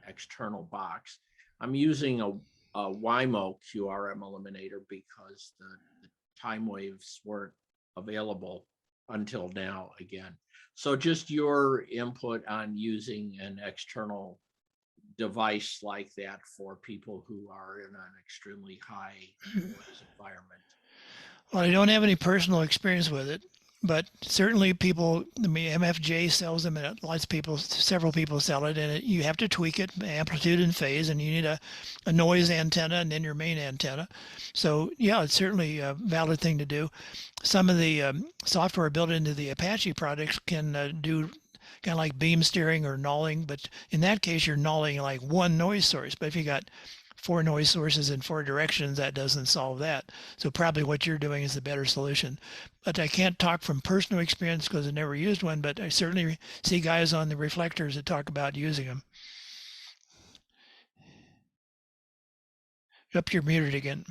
external box. I'm using a WIMO QRM eliminator because the time waves weren't available until now again. So just your input on using an external device like that for people who are in an extremely high noise environment. Well, I don't have any personal experience with it, but certainly people, I mean, MFJ sells them, and lots of people, several people sell it, and you have to tweak it, amplitude and phase, and you need a noise antenna and then your main antenna. So yeah, it's certainly a valid thing to do. Some of the software built into the Apache products can do kind of like beam steering or nulling, but in that case, you're nulling like one noise source. But if you got 4 noise sources in 4 directions, that doesn't solve that. So probably what you're doing is the better solution. But I can't talk from personal experience because I never used one, but I certainly see guys on the reflectors that talk about using them. Up, you're muted again.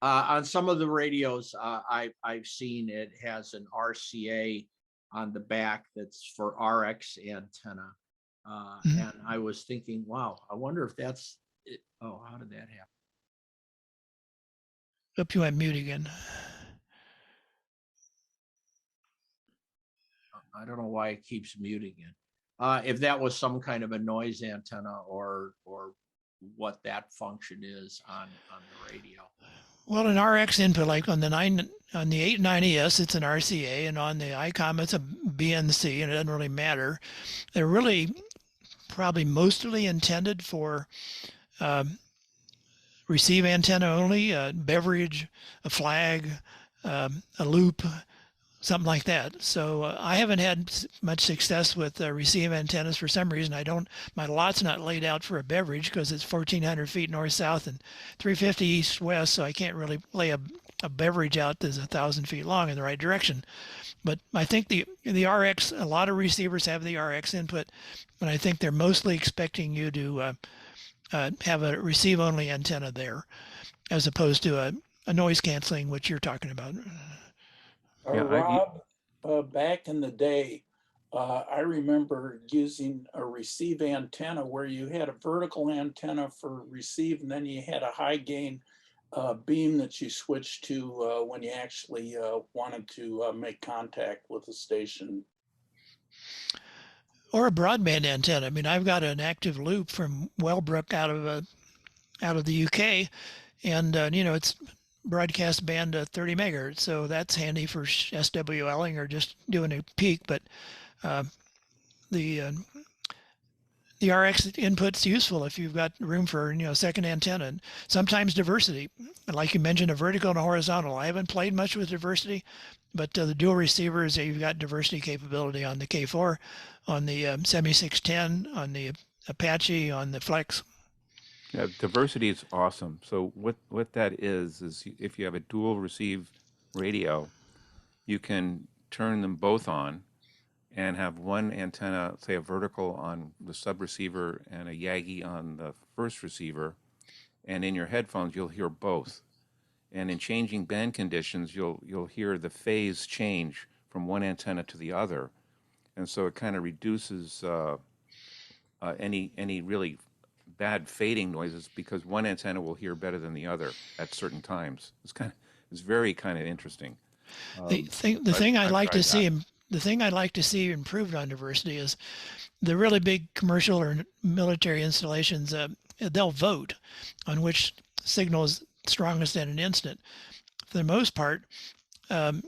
On some of the radios I've seen, it has an RCA on the back that's for RX antenna. And I was thinking, wow, I wonder if that's it. Oh, how did that happen? Up, you went mute again. I don't know why it keeps muting it. If that was some kind of a noise antenna or what that function is on the radio. Well, an RX input, like on the 890S, it's an RCA, and on the ICOM, it's a BNC, and it doesn't really matter. They're really probably mostly intended for receive antenna only, a beverage, a flag, a loop, something like that. So I haven't had much success with receive antennas for some reason. My lot's not laid out for a beverage because it's 1,400 feet north-south and 350 east-west, so I can't really lay a beverage out that's 1,000 feet long in the right direction. But I think the RX, a lot of receivers have the RX input, but I think they're mostly expecting you to have a receive-only antenna there, as opposed to a noise canceling, which you're talking about. Rob, back in the day, I remember using a receive antenna where you had a vertical antenna for receive, and then you had a high gain beam that you switched to when you actually wanted to make contact with the station. Or a broadband antenna. I mean, I've got an active loop from Wellbrook out of the UK, and it's broadcast band 30 megahertz, so that's handy for SWLing or just doing a peak. But the the RX input's useful if you've got room for, second antenna. And sometimes diversity, like you mentioned, a vertical and a horizontal. I haven't played much with diversity, but the dual receivers, you've got diversity capability on the K4, on the 7610, on the Apache, on the Flex. Yeah, diversity is awesome. So what that is if you have a dual receive radio, you can turn them both on and have one antenna, say a vertical on the sub receiver and a Yagi on the first receiver, and in your headphones you'll hear both. And in changing band conditions, you'll hear the phase change from one antenna to the other, and so it kind of reduces any really bad fading noises because one antenna will hear better than the other at certain times. It's very kind of interesting. The thing I'd like to see improved on diversity is the really big commercial or military installations. They'll vote on which signal is strongest at an instant. For the most part, the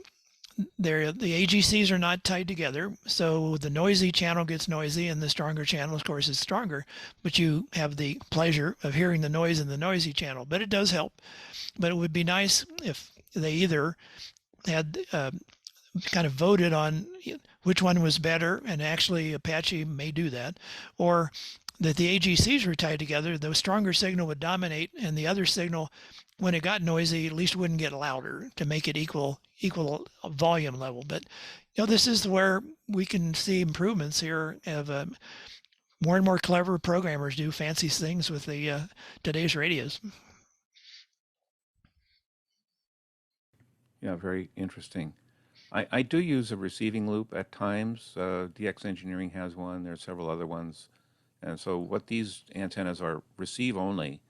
AGCs are not tied together, so the noisy channel gets noisy and the stronger channel, of course, is stronger, but you have the pleasure of hearing the noise in the noisy channel. But it does help. But it would be nice if they either had kind of voted on which one was better, and actually Apache may do that, or that the AGCs were tied together, the stronger signal would dominate, and the other signal, when it got noisy, at least wouldn't get louder to make it equal volume level. But this is where we can see improvements here of more and more clever programmers do fancy things with the today's radios. Yeah, very interesting. I do use a receiving loop at times. DX Engineering has one. There are several other ones. And so what these antennas are, receive only.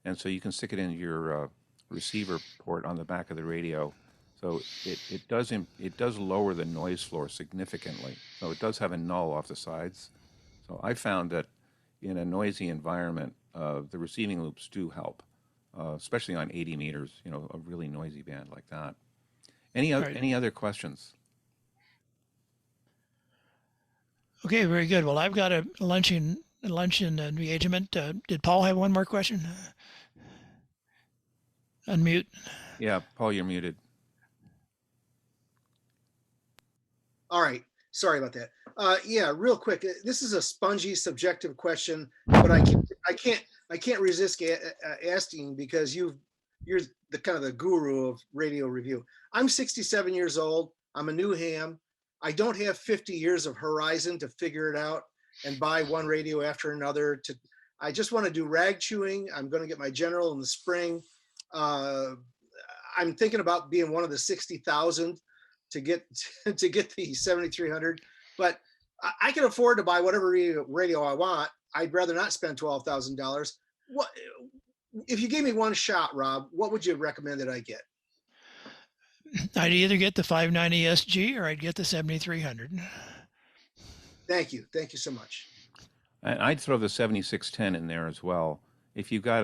And so you can stick it in your receiver port on the back of the radio. So it does lower the noise floor significantly. So it does have a null off the sides. So I found that in a noisy environment, the receiving loops do help, especially on 80 meters, a really noisy band like that. Any other questions? Okay, very good. Well, I've got a luncheon engagement. Did Paul have one more question? Unmute. Yeah, Paul, you're muted. All right. Sorry about that. Yeah, real quick. This is a spongy, subjective question, but I can't resist asking because you're the kind of the guru of radio review. I'm 67 years old. I'm a new ham. I don't have 50 years of horizon to figure it out and buy one radio after another. I just want to do rag chewing. I'm going to get my general in the spring. I'm thinking about being one of the 60,000 to get the 7300, but I can afford to buy whatever radio I want. I'd rather not spend $12,000. What if you gave me one shot, Rob? What would you recommend that I get? I'd either get the 590 SG or I'd get the 7300. Thank you so much. I'd throw the 7610 in there as well. If you got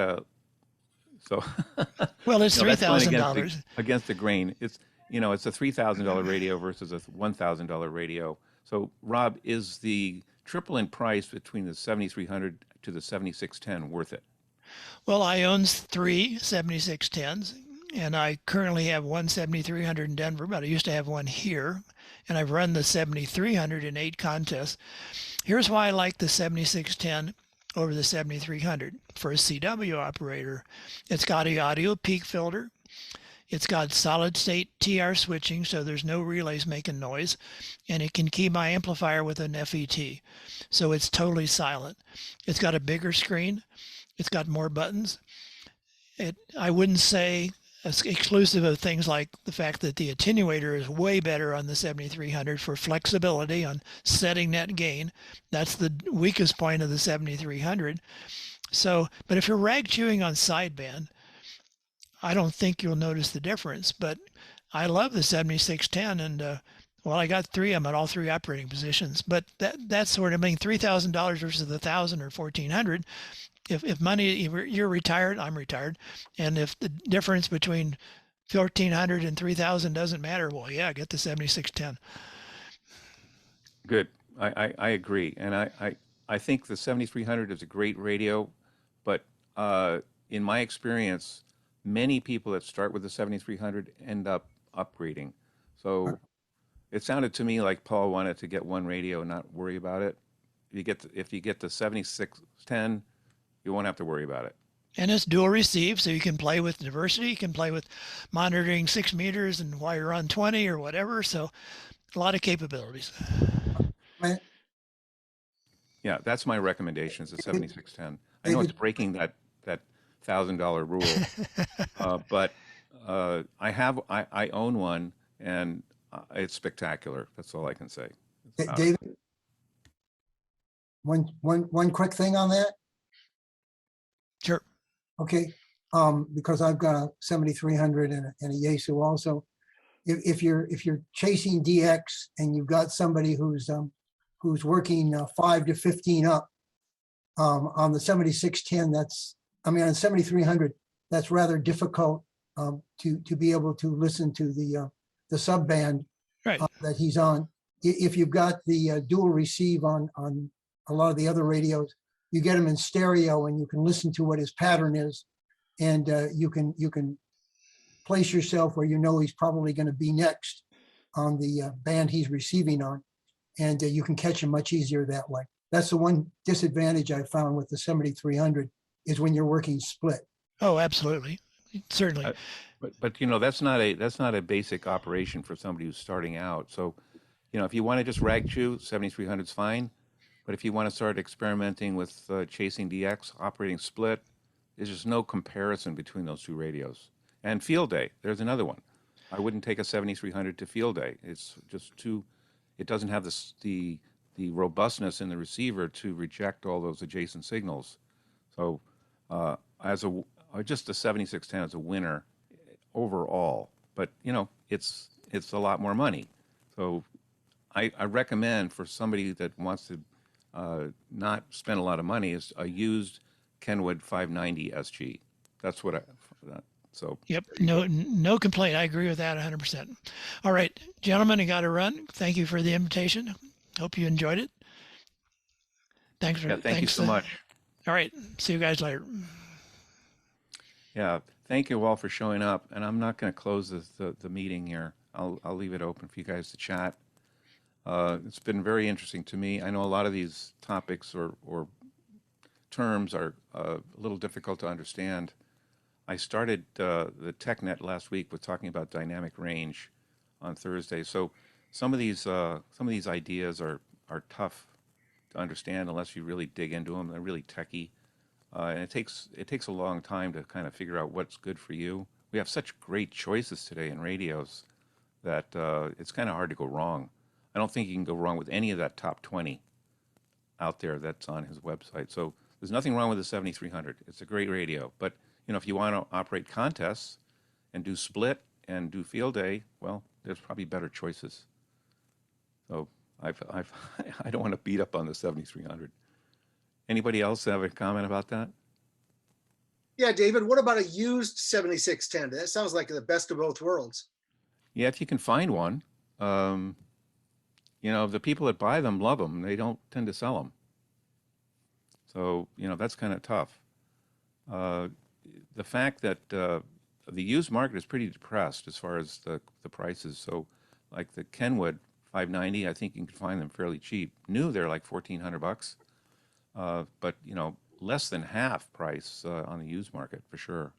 well, it's $3,000 against the grain. It's a $3,000 radio versus a $1,000 radio. So, Rob, is the triple in price between the 7300 to the 7610 worth it? Well, I own 3 7610s, and I currently have one 7300 in Denver, but I used to have one here, and I've run the 7300 in 8 contests. Here's why I like the 7610 over the 7300 for a CW operator. It's got an audio peak filter. It's got solid state TR switching, so there's no relays making noise, and it can key my amplifier with an FET, so it's totally silent. It's got a bigger screen. It's got more buttons. I wouldn't say exclusive of things like the fact that the attenuator is way better on the 7300 for flexibility on setting net gain. That's the weakest point of the 7300. So, but if you're rag chewing on sideband, I don't think you'll notice the difference. But I love the 7610, and well, I got 3 of them at all 3 operating positions. But that's sort of, $3,000 versus the 1,000 or 1,400. If money, you're retired, I'm retired, and if the difference between 1,400 and 3,000 doesn't matter, well, yeah, get the 7610. Good. I agree, and I I think the 7300 is a great radio, but in my experience, many people that start with the 7300 end up upgrading. So it sounded to me like Paul wanted to get one radio and not worry about it. If you get the 7610, you won't have to worry about it. And it's dual receive, so you can play with diversity. You can play with monitoring 6 meters and while you're on 20 or whatever. So a lot of capabilities. Yeah, that's my recommendation is the 7610. I know it's breaking that $1,000 rule, but I own one and it's spectacular. That's all I can say. David, one quick thing on that. Sure. Okay, because I've got a 7300 and a Yaesu also. If you're chasing DX and you've got somebody who's working 5 to 15 up on the 7610, on 7300, that's rather difficult to be able to listen to the sub band that he's on. If you've got the dual receive on a lot of the other radios, you get them in stereo and you can listen to what his pattern is, and you can place yourself where you know he's probably going to be next on the band he's receiving on, and you can catch him much easier that way. That's the one disadvantage I found with the 7300 is when you're working split. Oh, absolutely, certainly. But that's not a basic operation for somebody who's starting out. So, if you want to just rag chew, 7300 is fine. But if you want to start experimenting with chasing DX, operating split, there's just no comparison between those two radios. And field day, there's another one. I wouldn't take a 7300 to field day. It's just it doesn't have the robustness in the receiver to reject all those adjacent signals. So just the 7610 is a winner overall. But, it's a lot more money. So I recommend for somebody that wants to not spend a lot of money is a used Kenwood 590 SG. That's what so. Yep, no complaint. I agree with that 100%. All right, gentlemen, I got to run. Thank you for the invitation. Hope you enjoyed it. Thanks. Thank you so much. All right, see you guys later. Yeah, thank you all for showing up. And I'm not going to close the meeting here. I'll leave it open for you guys to chat. It's been very interesting to me. I know a lot of these topics or terms are a little difficult to understand. I started the TechNet last week with talking about dynamic range on Thursday. So some of these ideas are tough to understand unless you really dig into them. They're really techie, and it takes a long time to kind of figure out what's good for you. We have such great choices today in radios that it's kind of hard to go wrong. I don't think you can go wrong with any of that top 20 out there that's on his website. So there's nothing wrong with the 7300. It's a great radio. But, if you want to operate contests and do split and do field day, well, there's probably better choices. So I don't want to beat up on the 7300. Anybody else have a comment about that? Yeah, David, what about a used 7610? That sounds like the best of both worlds. Yeah, if you can find one. The people that buy them love them. They don't tend to sell them. So, that's kind of tough. The fact that the used market is pretty depressed as far as the prices. So, like the Kenwood 590, I think you can find them fairly cheap. New, they're like $1,400, but less than half price on the used market for sure.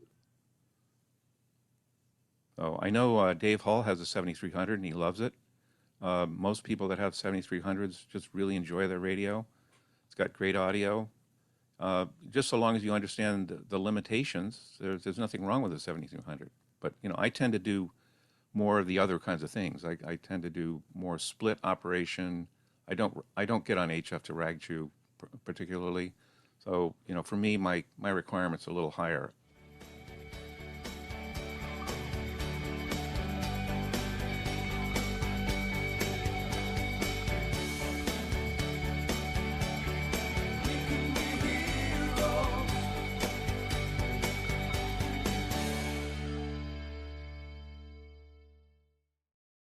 So I know Dave Hall has a 7300 and he loves it. Most people that have 7300s just really enjoy their radio. It's got great audio. Just so long as you understand the limitations, there's nothing wrong with a 7300. But I tend to do more of the other kinds of things. I tend to do more split operation. I don't get on HF to rag chew particularly. So for me, my requirements are a little higher.